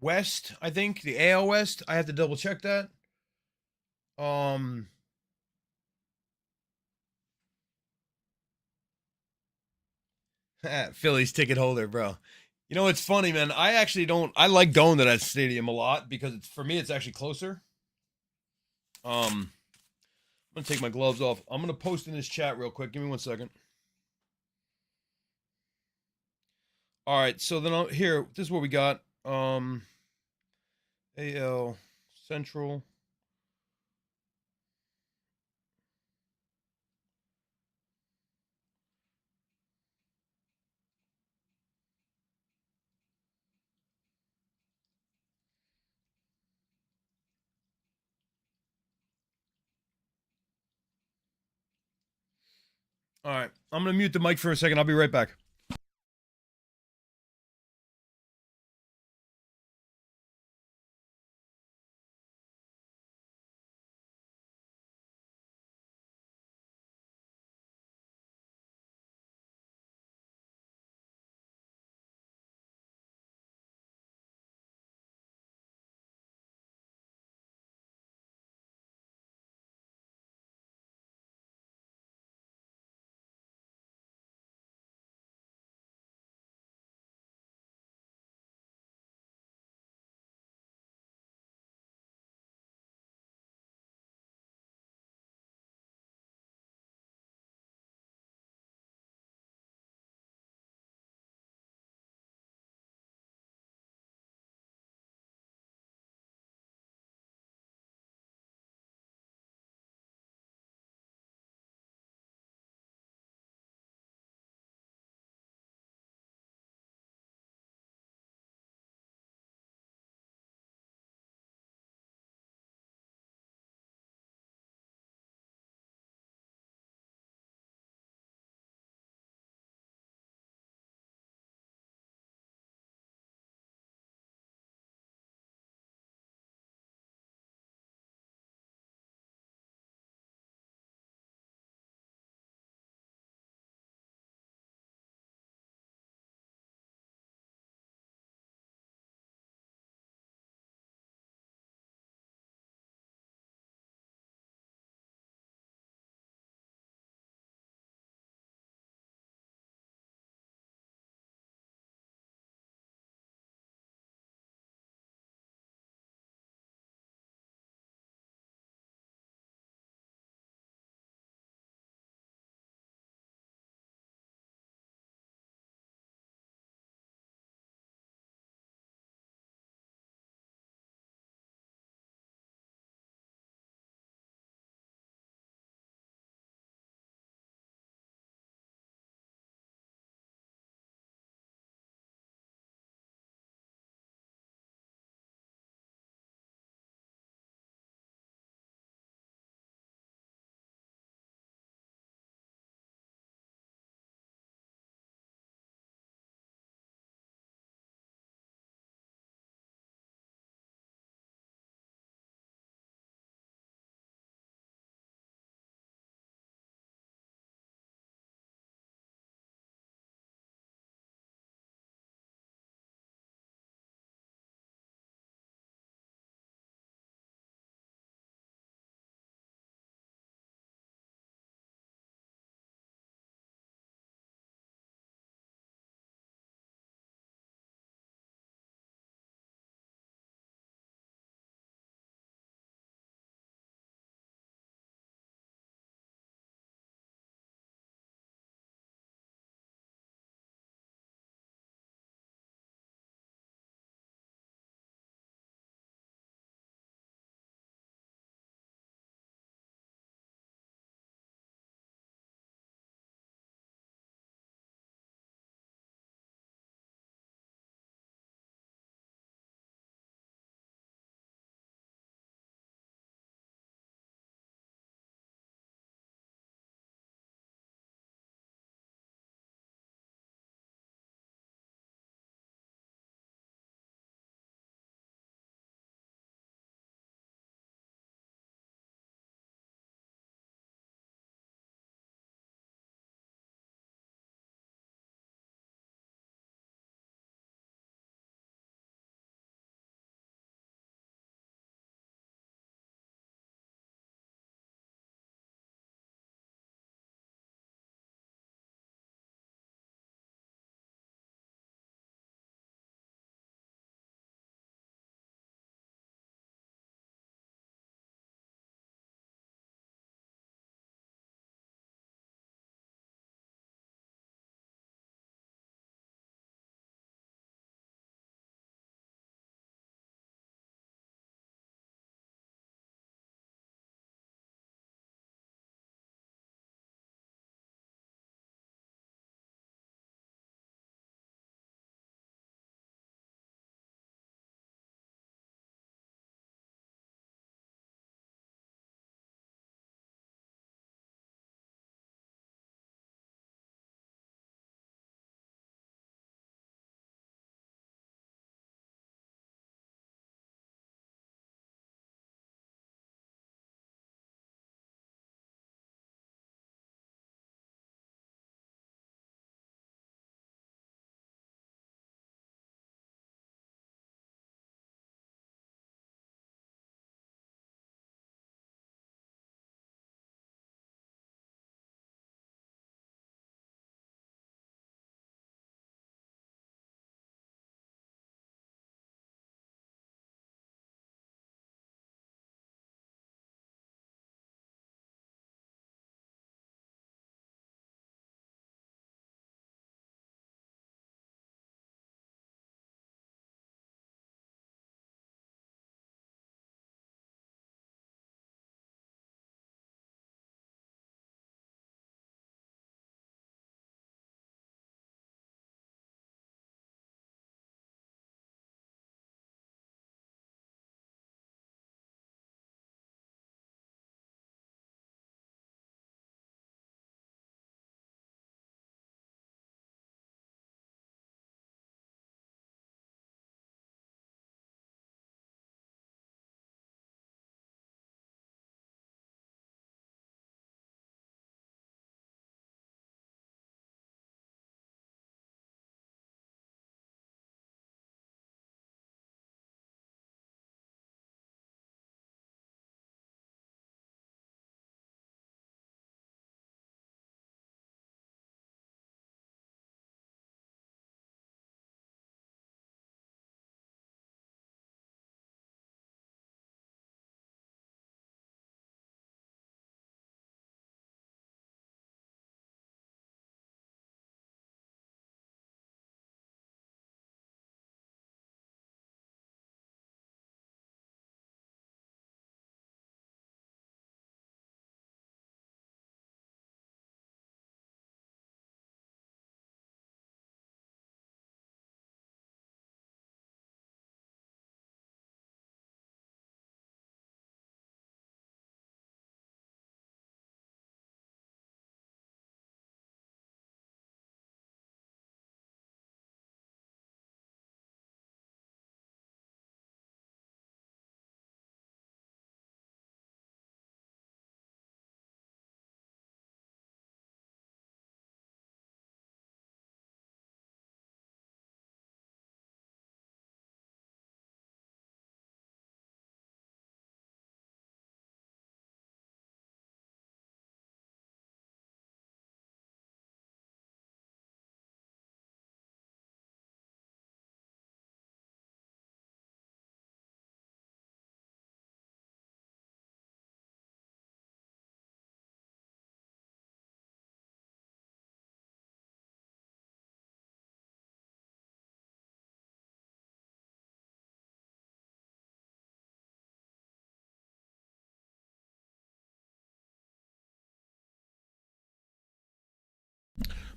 West, I think, the AL West. I have to double check that. Um, Phillies ticket holder, bro. You know it's funny, man. I actually don't. I like going to that stadium a lot because for me it's actually closer. I'm gonna take my gloves off. I'm gonna post in this chat real quick. Give me 1 second. All right, so then here. This is what we got. AL Central. All right, I'm gonna mute the mic for a second. I'll be right back.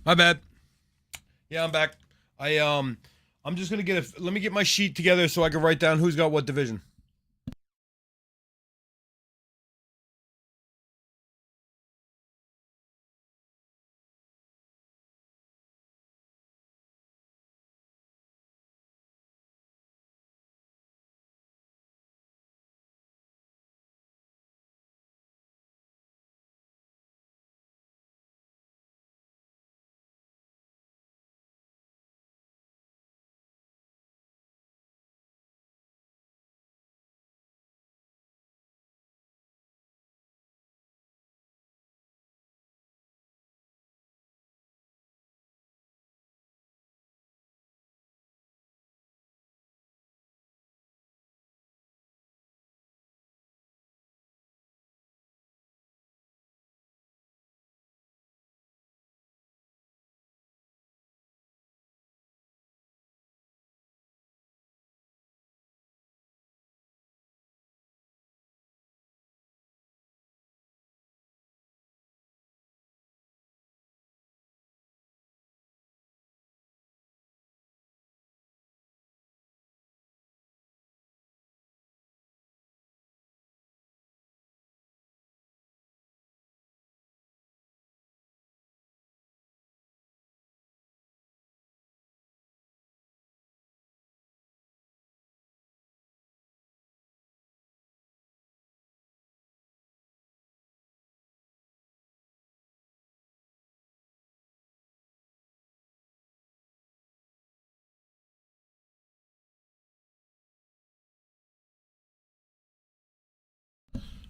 My bad. Yeah, I'm back. I'm just gonna get a. Let me get my sheet together so I can write down who's got what division.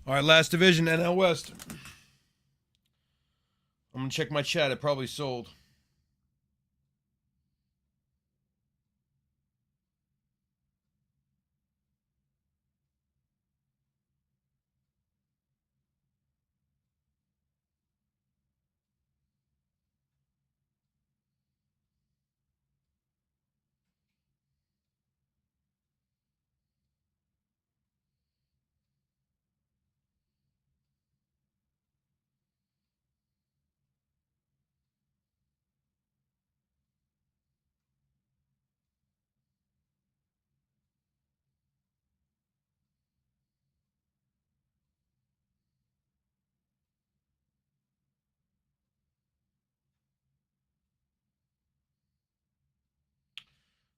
All right, last division, NL West. I'm gonna check my chat. It probably sold.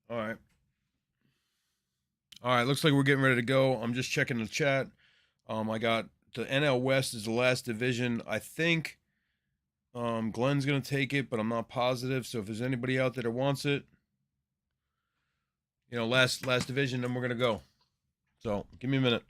All right. All right. Looks like we're getting ready to go. I'm just checking the chat. I got the NL West is the last division. I think Glenn's gonna take it, but I'm not positive. So if there's anybody out there that wants it, last division, then we're gonna go. So give me a minute.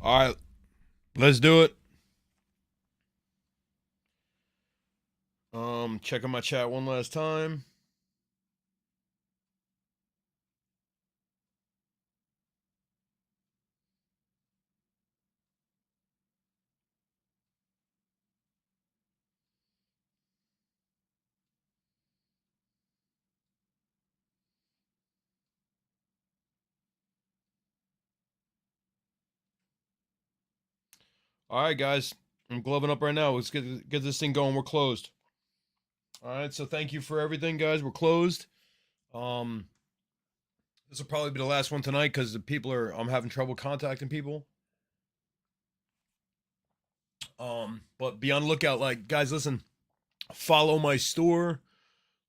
All right, let's do it. Checking my chat one last time. All right, guys. I'm gloving up right now. Let's get this thing going. We're closed. All right, so thank you for everything, guys. We're closed. Um, this will probably be the last one tonight because the people are. I'm having trouble contacting people. But be on the lookout. Like, guys, listen. Follow my store.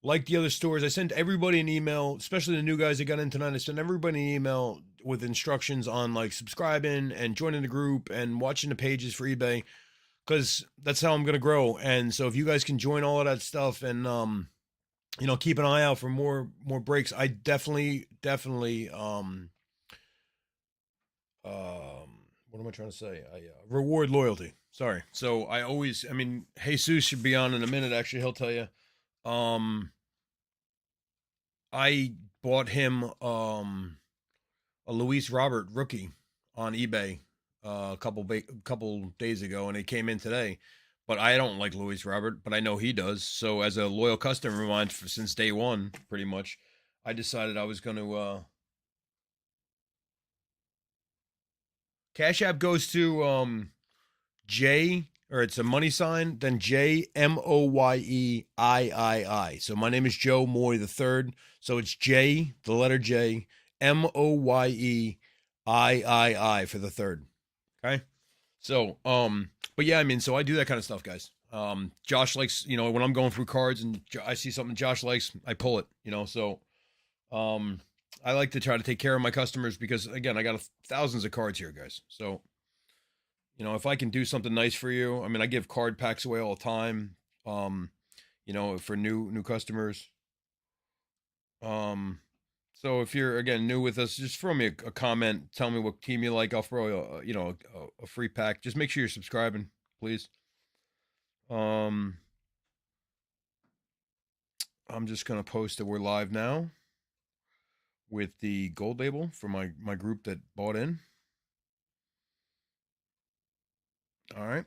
Like the other stores, I sent everybody an email, especially the new guys that got in tonight. I sent everybody an email with instructions on like subscribing and joining the group and watching the pages for eBay, because that's how I'm gonna grow. And so if you guys can join all of that stuff and keep an eye out for more breaks, I definitely what am I trying to say? I reward loyalty. Sorry. So I mean, Jesus should be on in a minute. Actually, he'll tell you. I bought him a Luis Robert rookie on eBay a couple days ago, and it came in today. But I don't like Luis Robert, but I know he does. So as a loyal customer of mine since day one, pretty much, I decided I was going to. Cash App goes to J, or it's a money sign, then JMOYEIII. So my name is Joe Moy the third. So it's J, the letter J, MOYEIII for the third. Okay. So, but yeah, I mean, so I do that kind of stuff, guys. Josh likes, when I'm going through cards and I see something Josh likes, I pull it, so, I like to try to take care of my customers because again, I got thousands of cards here, guys. So, if I can do something nice for you, I mean, I give card packs away all the time. For new customers. So if you're again new with us, just throw me a comment. Tell me what team you like. I'll throw a free pack. Just make sure you're subscribing, please. I'm just gonna post that we're live now with the gold label for my group that bought in. All right.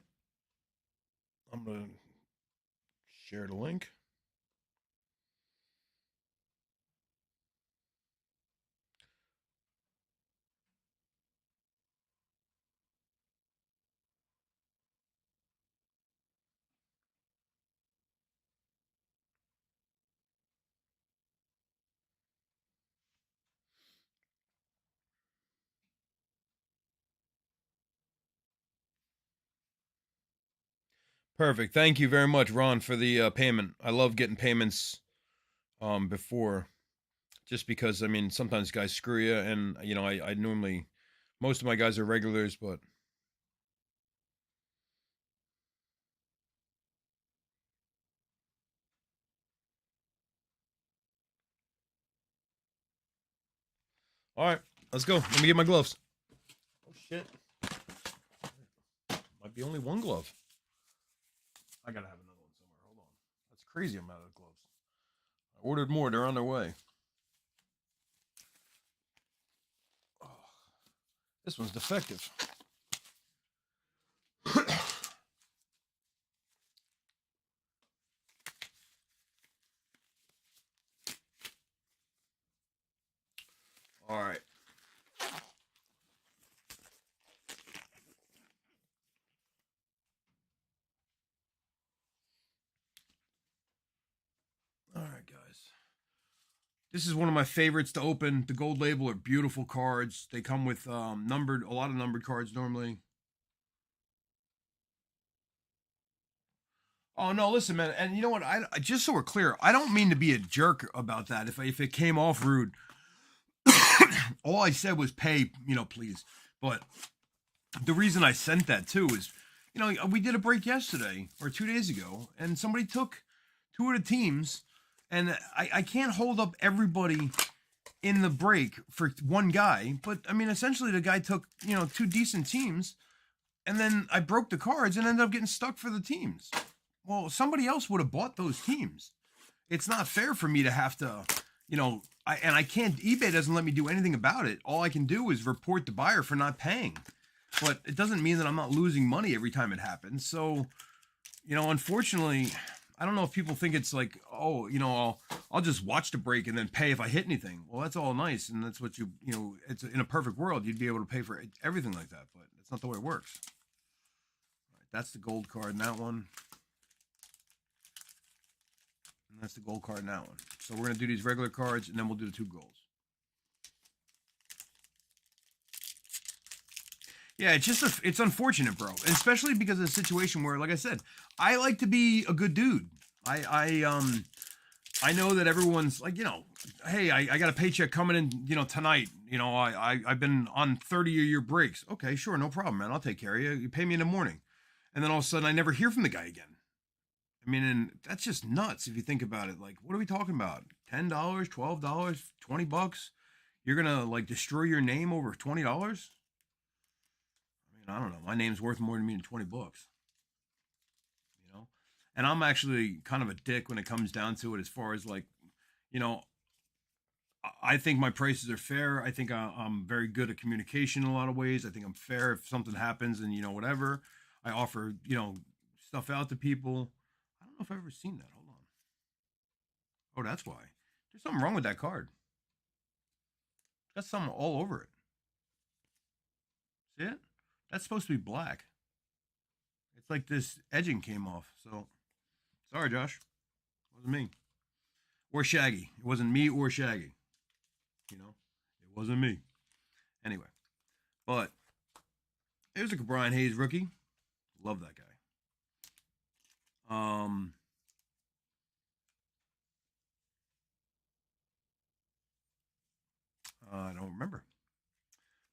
I'm going to share the link. Perfect. Thank you very much, Ron, for the payment. I love getting payments before, just because, I mean, sometimes guys screw you, and, I normally, most of my guys are regulars, but. All right, let's go. Let me get my gloves. Oh, shit. Might be only one glove. I gotta have another one somewhere. Hold on. That's crazy amount of gloves. I ordered more. They're on their way. Oh, this one's defective. All right. All right, guys. This is one of my favorites to open. The gold label are beautiful cards. They come with a lot of numbered cards normally. Oh no, listen, man, and you know what? I just so we're clear, I don't mean to be a jerk about that. If it came off rude, all I said was pay, please. But the reason I sent that too is, we did a break yesterday or 2 days ago, and somebody took two of the teams, and I can't hold up everybody in the break for one guy. But I mean, essentially, the guy took two decent teams, and then I broke the cards and ended up getting stuck for the teams. well, somebody else would have bought those teams. It's not fair for me to have to, I can't, eBay doesn't let me do anything about it. All I can do is report the buyer for not paying. But it doesn't mean that I'm not losing money every time it happens. So, unfortunately, I don't know if people think it's like, oh, I'll just watch the break and then pay if I hit anything. Well, that's all nice. And that's what it's in a perfect world, you'd be able to pay for everything like that. But it's not the way it works. All right, that's the gold card in that one. And that's the gold card in that one. So we're going to do these regular cards, and then we'll do the 2 golds. Yeah, it's unfortunate, bro. Especially because of the situation where, like I said, I like to be a good dude. I know that everyone's like, hey, I got a paycheck coming in, tonight. I've been on 30-year breaks. Okay, sure, no problem, man. I'll take care of you. You pay me in the morning. And then all of a sudden I never hear from the guy again. I mean, and that's just nuts if you think about it. Like, what are we talking about? $10, $12, $20? You're going to, like, destroy your name over $20? I mean, I don't know. My name's worth more to me than $20. And I'm actually kind of a dick when it comes down to it as far as, like, I think my prices are fair. I think I'm very good at communication in a lot of ways. I think I'm fair if something happens and, whatever. I offer, stuff out to people. I don't know if I've ever seen that. Hold on. Oh, that's why. There's something wrong with that card. It's got something all over it. See it? That's supposed to be black. It's like this edging came off. So, sorry, Josh. It wasn't me. Or Shaggy. It wasn't me or Shaggy. It wasn't me. Anyway. But, there's a Brian Hayes rookie. Love that guy. I don't remember.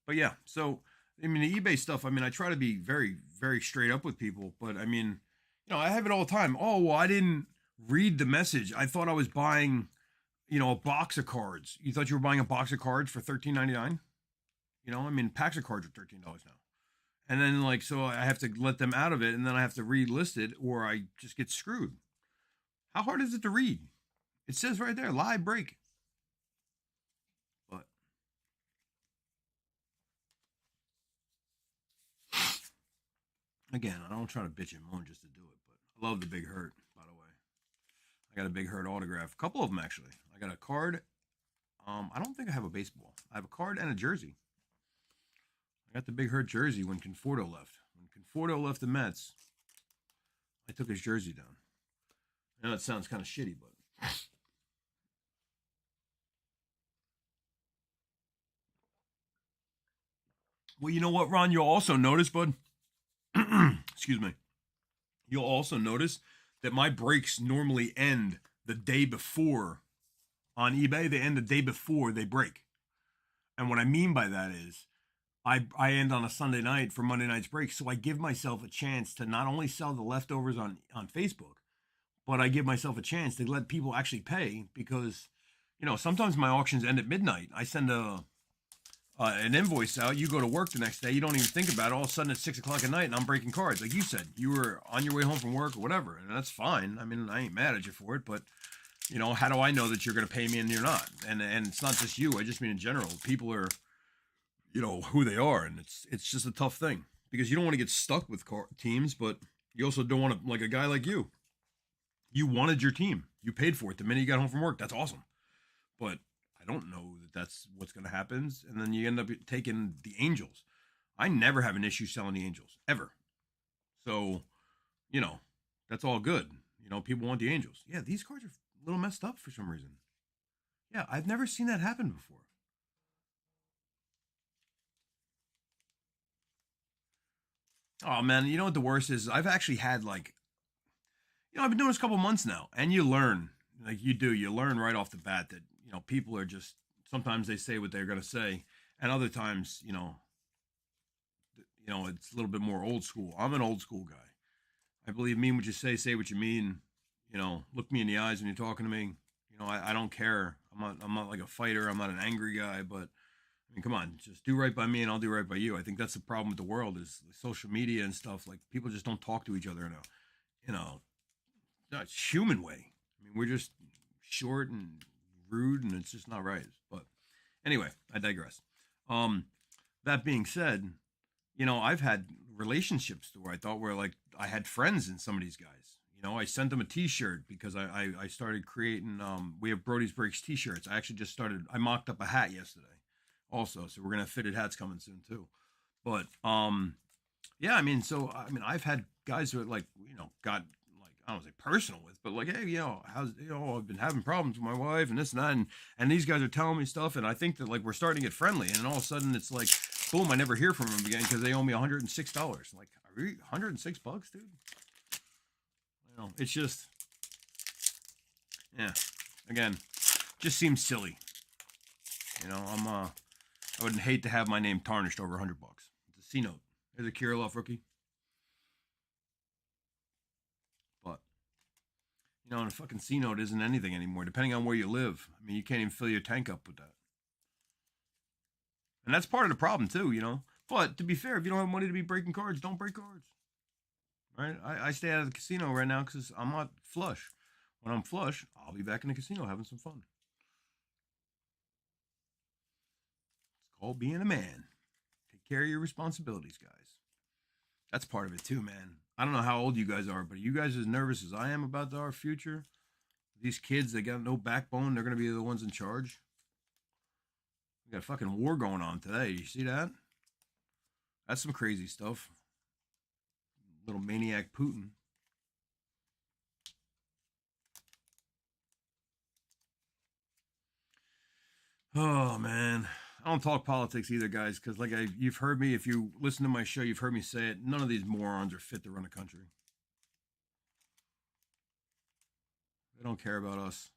But yeah, so I mean the eBay stuff, I mean I try to be very, very straight up with people, but I mean, I have it all the time. Oh, well, I didn't read the message. I thought I was buying, a box of cards. You thought you were buying a box of cards for $13.99? I mean packs of cards are $13 now. And then so I have to let them out of it and then I have to relist it or I just get screwed. How hard is it to read? It says right there, live break. But again, I don't try to bitch and moan just to do it, but I love the Big Hurt, by the way. I got a Big Hurt autograph. A couple of them, actually. I got a card. I don't think I have a baseball. I have a card and a jersey. I got the Big Hurt jersey when Conforto left. When Conforto left the Mets, I took his jersey down. I know it sounds kind of shitty, but... Well, you know what, Ron? You'll also notice, bud... Excuse me. You'll also notice that my breaks normally end the day before on eBay. They end the day before they break. And what I mean by that is I end on a Sunday night for Monday night's break. So I give myself a chance to not only sell the leftovers on Facebook, but I give myself a chance to let people actually pay because, sometimes my auctions end at midnight. I send an invoice out, you go to work the next day, you don't even think about it, all of a sudden it's 6 o'clock at night and I'm breaking cards. Like you said, you were on your way home from work or whatever, and that's fine. I mean, I ain't mad at you for it, but how do I know that you're going to pay me and you're not? And it's not just you, I just mean in general. People are, who they are, and it's just a tough thing because you don't want to get stuck with teams, but you also don't want to, like a guy like you wanted your team, you paid for it the minute you got home from work. That's awesome. But I don't know that that's what's going to happen. And then you end up taking the Angels. I never have an issue selling the Angels, ever. So, that's all good. People want the Angels. Yeah, these cards are a little messed up for some reason. Yeah, I've never seen that happen before. Oh, man, you know what the worst is? I've actually had, I've been doing this a couple months now, and you learn. You learn right off the bat that, people are just, sometimes they say what they're going to say, and other times, it's a little bit more old school. I'm an old school guy. I believe mean what you say what you mean. Look me in the eyes when you're talking to me. I don't care. I'm not like a fighter. I'm not an angry guy, but I mean, come on, just do right by me and I'll do right by you. I think that's the problem with the world is social media and stuff. Like people just don't talk to each other in a not human way. I mean, we're just short and rude, and it's just not right. But anyway, I digress. That being said, I've had relationships where I thought were like I had friends in some of these guys. I sent them a T-shirt because I started creating. We have Brody's Breaks T-shirts. I actually just started. I mocked up a hat yesterday, also. So we're gonna have fitted hats coming soon too. But yeah. I've had guys who like got like I don't say personal with, but like hey, how's I've been having problems with my wife and this and that, and these guys are telling me stuff, and I think that like we're starting to get friendly, and then all of a sudden it's like boom, I never hear from them again because they owe me $106. Like, are you $106, dude? It's just, yeah. Again, just seems silly. I would hate to have my name tarnished over $100. It's a C note. There's a Kirilov rookie. But and a fucking C note isn't anything anymore. Depending on where you live, I mean, you can't even fill your tank up with that. And that's part of the problem too, But to be fair, if you don't have money to be breaking cards, don't break cards. Right? I stay out of the casino right now because I'm not flush. When I'm flush, I'll be back in the casino having some fun. It's called being a man. Take care of your responsibilities, guys. That's part of it too, man. I don't know how old you guys are, but are you guys as nervous as I am about our future? These kids, they got no backbone. They're going to be the ones in charge. We got a fucking war going on today. You see that? That's some crazy stuff. Little maniac Putin. Oh, man. I don't talk politics either, guys, because you've heard me, if you listen to my show, you've heard me say it, none of these morons are fit to run a country. They don't care about us.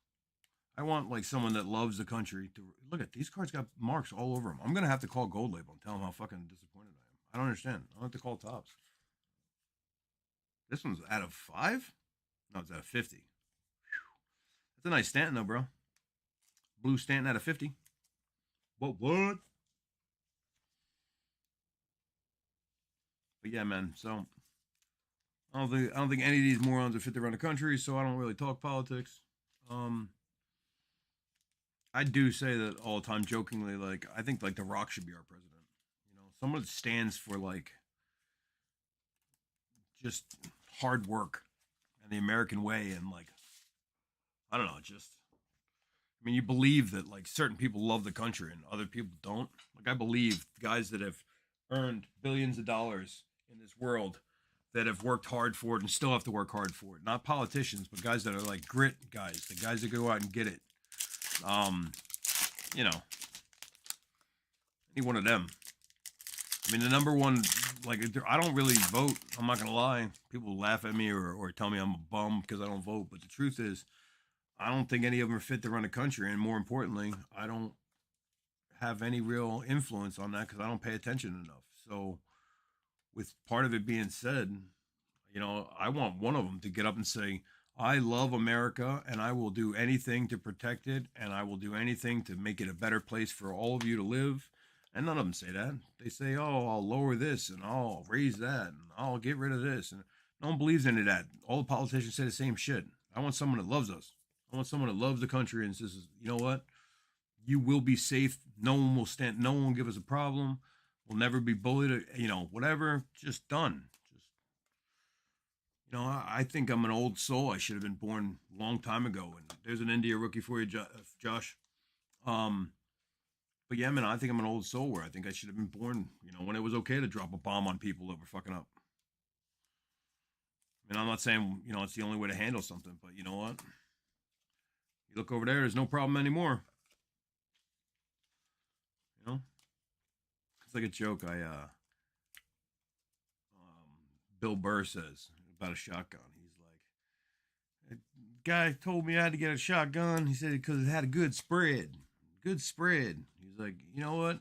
I want like someone that loves the country to look at these cards got marks all over them. I'm gonna have to call Gold Label and tell them how fucking disappointed I am. I don't understand. I don't have to call Tops. This one's out of 5? No, it's out of 50. Whew. That's a nice Stanton though, bro. Blue Stanton out of 50. What? But yeah, man. So I don't think any of these morons are fit to run the country. So I don't really talk politics. I do say that all the time, jokingly. Like I think like The Rock should be our president. Someone that stands for like just hard work and the American way, and like I don't know, just I mean, you believe that like certain people love the country and other people don't. Like I believe guys that have earned billions of dollars in this world that have worked hard for it and still have to work hard for it. Not politicians, but guys that are like grit guys, the guys that go out and get it. Any one of them. I mean, the number one, like, I don't really vote. I'm not going to lie. People laugh at me or tell me I'm a bum because I don't vote. But the truth is, I don't think any of them are fit to run a country. And more importantly, I don't have any real influence on that because I don't pay attention enough. So with part of it being said, I want one of them to get up and say, I love America and I will do anything to protect it. And I will do anything to make it a better place for all of you to live. And none of them say that. They say, oh, I'll lower this and I'll raise that and I'll get rid of this. And no one believes any of that. All the politicians say the same shit. I want someone that loves us. I want someone that loves the country and says, you know what? You will be safe. No one will stand. No one will give us a problem. We'll never be bullied. Whatever. Just done. I think I'm an old soul. I should have been born a long time ago. And there's an India rookie for you, Josh. But yeah, man, I think I'm an old soul where I think I should have been born, when it was okay to drop a bomb on people that were fucking up. I mean, I'm not saying, it's the only way to handle something, but you know what? You look over there, there's no problem anymore. It's like a joke Bill Burr says about a shotgun. He's like, a guy told me I had to get a shotgun. He said because it had a good spread. Good spread. He's like, you know what?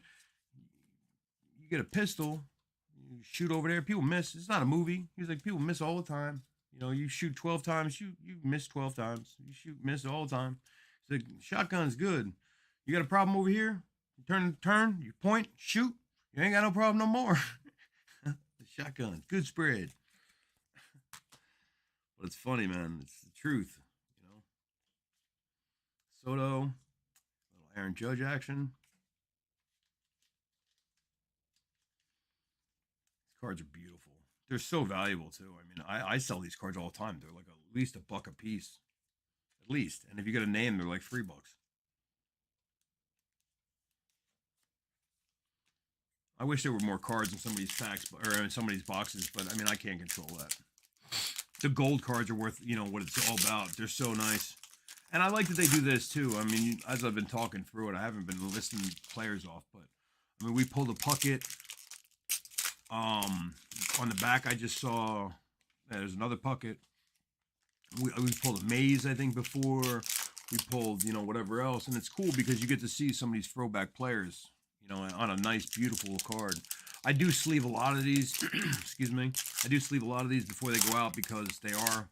You get a pistol, you shoot over there, people miss. It's not a movie. He's like, people miss all the time. You shoot 12 times, you miss 12 times. You shoot, miss all the time. He's like, shotgun's good. You got a problem over here? You turn, you point, shoot. You ain't got no problem no more. The shotgun, good spread. But it's funny, man. It's the truth, you know. Soto, little Aaron Judge action. These cards are beautiful. They're so valuable too. I mean, I sell these cards all the time. They're like at least $1 a piece, at least. And if you get a name, they're like $3. I wish there were more cards in some of these packs, or in some of these boxes, but I mean, I can't control that. The gold cards are worth, you know, what it's all about. They're so nice. And I like that they do this too. I mean, as I've been talking through it, I haven't been listing players off, but I mean, we pulled a Puckett. On the back, I just saw, there's another Puckett. We pulled a Maze, I think, before. We pulled, you know, whatever else. And it's cool because you get to see some of these throwback players, you know, on a nice, beautiful card. I do sleeve a lot of these. Excuse me. I do sleeve a lot of these before they go out because they are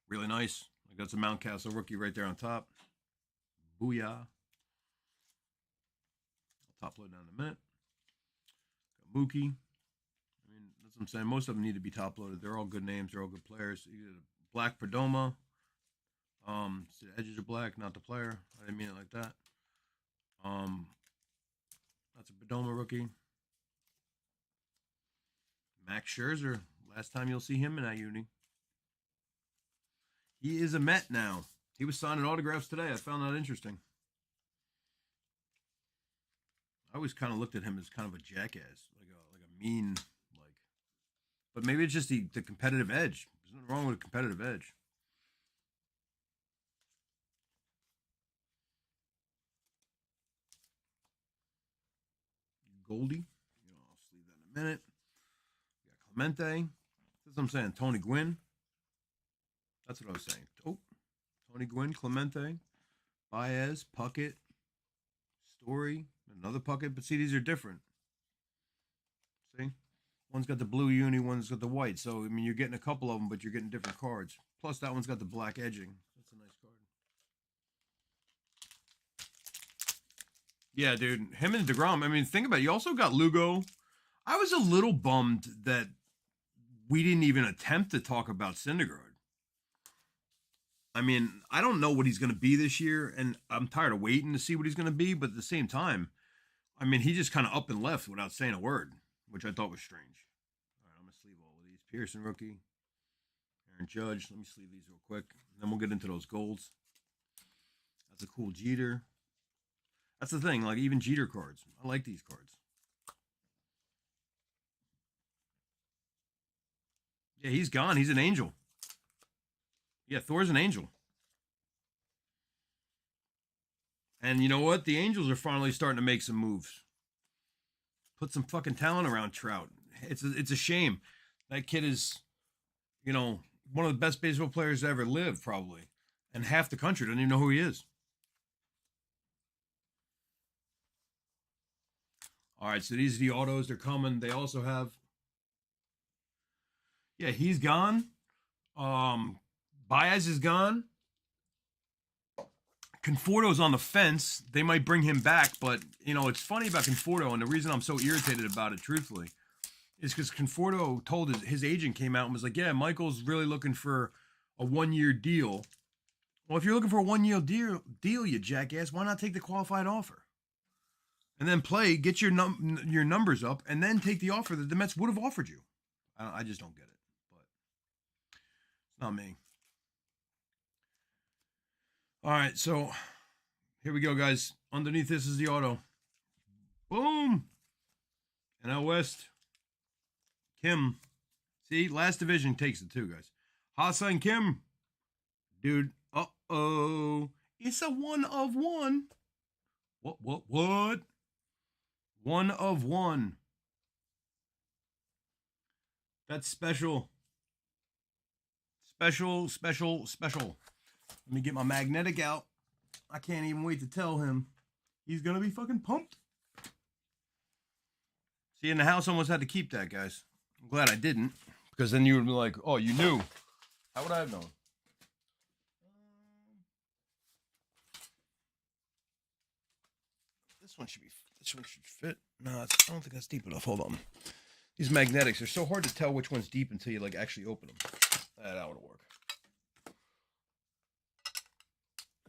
really nice. Like that's a Mountcastle rookie right there on top. Booyah. I'll top load down in a minute. Got Mookie. I mean, that's what I'm saying. Most of them need to be top loaded. They're all good names. They're all good players. You get a black Perdomo. So the edges are black, not the player. I didn't mean it like that. That's a Perdomo rookie. Max Scherzer. Last time you'll see him in that uni. He is a Met now. He was signing autographs today. I found that interesting. I always kind of looked at him as kind of a jackass, like a mean, like. But maybe it's just the competitive edge. There's nothing wrong with a competitive edge. Goldie. You know, I'll sleeve that in a minute. We got Clemente. That's what I'm saying. Tony Gwynn. That's what I was saying. Oh, Tony Gwynn, Clemente, Baez, Puckett, Story, another Puckett. But see, these are different. See? One's got the blue uni, one's got the white. So, I mean, you're getting a couple of them, but you're getting different cards. Plus, that one's got the black edging. That's a nice card. Yeah, dude. Him and DeGrom. I mean, think about it. You also got Lugo. I was a little bummed that we didn't even attempt to talk about Syndergaard. I mean, I don't know what he's going to be this year, and I'm tired of waiting to see what he's going to be. But at the same time, I mean, he just kind of up and left without saying a word, which I thought was strange. All right, I'm going to sleeve all of these. Pearson rookie. Aaron Judge. Let me sleeve these real quick. And then we'll get into those golds. That's a cool Jeter. That's the thing, like even Jeter cards. I like these cards. Yeah, he's gone. He's an angel. Yeah, Thor's an angel. And you know what? The Angels are finally starting to make some moves. Put some fucking talent around Trout. It's a shame. That kid is, you know, one of the best baseball players to ever live, probably. And half the country doesn't even know who he is. All right, so these are the autos. They're coming. They also have... Yeah, he's gone. Baez is gone. Conforto's on the fence. They might bring him back, but, you know, it's funny about Conforto, and the reason I'm so irritated about it, truthfully, is because Conforto told his agent came out and was like, yeah, Michael's really looking for a one-year deal. Well, if you're looking for a one-year deal, you jackass, why not take the qualified offer? And then play, get your numbers up, and then take the offer that the Mets would have offered you. I just don't get it, but it's not me. All right, so here we go, guys. Underneath this is the auto. Boom. And out west, Kim. See, last division takes it too, guys. Ha-Seong Kim. Dude, uh-oh. It's a 1 of 1. What? 1 of 1. That's special. Special. Let me get my magnetic out. I can't even wait to tell him. He's going to be fucking pumped. See, in the house, almost had to keep that, guys. I'm glad I didn't. Because then you would be like, oh, you knew. How would I have known? This one should fit. No, I don't think that's deep enough. Hold on. These magnetics are so hard to tell which one's deep until you like actually open them. That would work.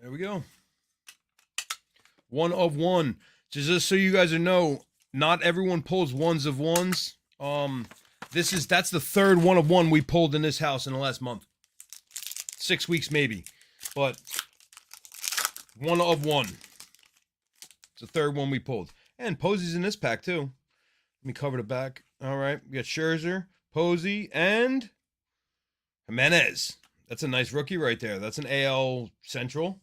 There we go. One of one. Just so you guys know, not everyone pulls ones of ones. That's the third one of one we pulled in this house in the last month. 6 weeks maybe. But one of one. It's the third one we pulled. And Posey's in this pack too. Let me cover the back. All right. We got Scherzer, Posey, and Jimenez. That's a nice rookie right there. That's an AL Central.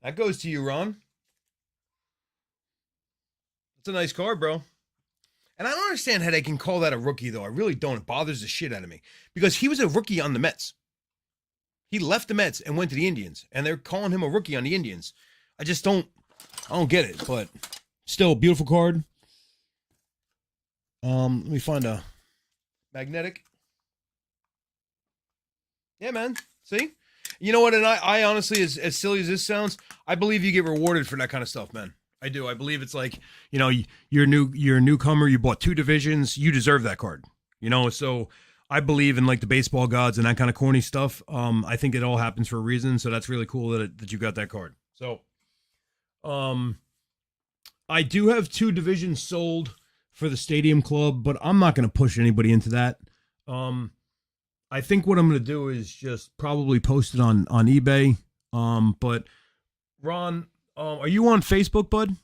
That goes to you, Ron. That's a nice card, bro. And I don't understand how they can call that a rookie, though. I really don't. It bothers the shit out of me. Because he was a rookie on the Mets. He left the Mets and went to the Indians. And they're calling him a rookie on the Indians. I don't get it. But still, beautiful card. Let me find a magnetic. Yeah, man. See? You know what? And I honestly, as silly as this sounds, I believe you get rewarded for that kind of stuff, man. I do. I believe it's like, you know, you're a newcomer. You bought 2 divisions. You deserve that card. You know, so I believe in like the baseball gods and that kind of corny stuff. I think it all happens for a reason. So that's really cool that you got that card. So, I do have 2 divisions sold for the Stadium Club, but I'm not going to push anybody into that. I think what I'm going to do is just probably post it on eBay. But Ron, are you on Facebook, bud?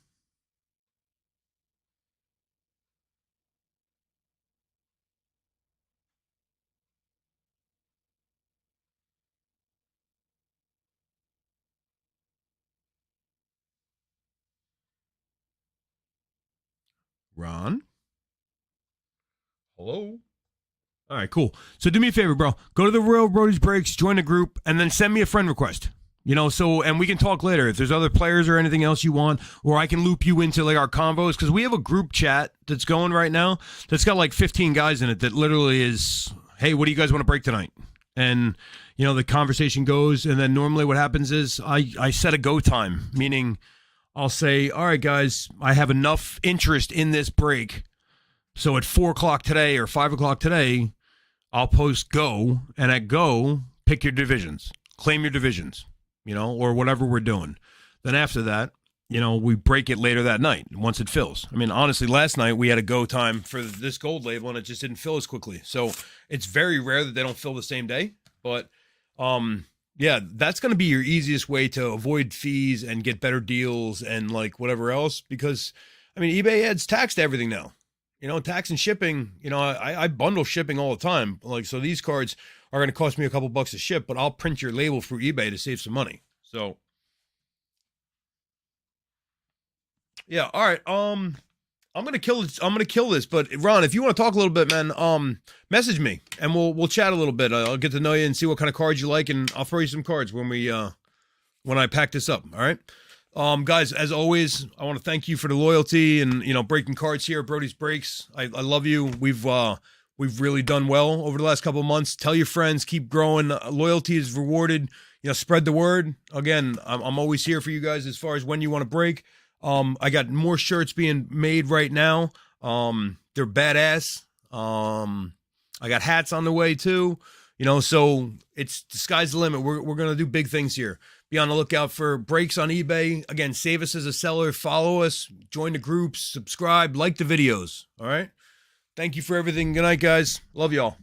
Ron? Hello? All right, cool. So do me a favor, bro. Go to the Royal Brody's Breaks, join the group, and then send me a friend request. You know, and we can talk later if there's other players or anything else you want, or I can loop you into like our combos, because we have a group chat that's going right now that's got like 15 guys in it that literally is, hey, what do you guys want to break tonight? And, you know, the conversation goes, and then normally what happens is I set a go time, meaning I'll say, all right, guys, I have enough interest in this break. So at 4 o'clock today or 5 o'clock today, I'll post go, and at go, pick your divisions, claim your divisions, you know, or whatever we're doing. Then after that, you know, we break it later that night once it fills. I mean, honestly, last night we had a go time for this gold label, and it just didn't fill as quickly. So it's very rare that they don't fill the same day. But, yeah, that's going to be your easiest way to avoid fees and get better deals and like whatever else. Because, I mean, eBay adds tax to everything now. You know, tax and shipping, you know, I bundle shipping all the time. Like, so these cards are going to cost me a couple bucks to ship, but I'll print your label through eBay to save some money. So, yeah. All right. I'm going to kill this, but Ron, if you want to talk a little bit, man, message me and we'll chat a little bit. I'll get to know you and see what kind of cards you like, and I'll throw you some cards when I pack this up. All right. Guys, as always, I want to thank you for the loyalty and, you know, breaking cards here at Brody's Breaks. I love you. We've really done well over the last couple of months. Tell your friends, keep growing. Loyalty is rewarded. You know, spread the word. Again, I'm always here for you guys as far as when you want to break. I got more shirts being made right now. They're badass. I got hats on the way too. You know, so it's the sky's the limit. We're gonna do big things here. Be on the lookout for Breakz on eBay. Again, save us as a seller. Follow us. Join the groups. Subscribe. Like the videos. All right. Thank you for everything. Good night, guys. Love y'all.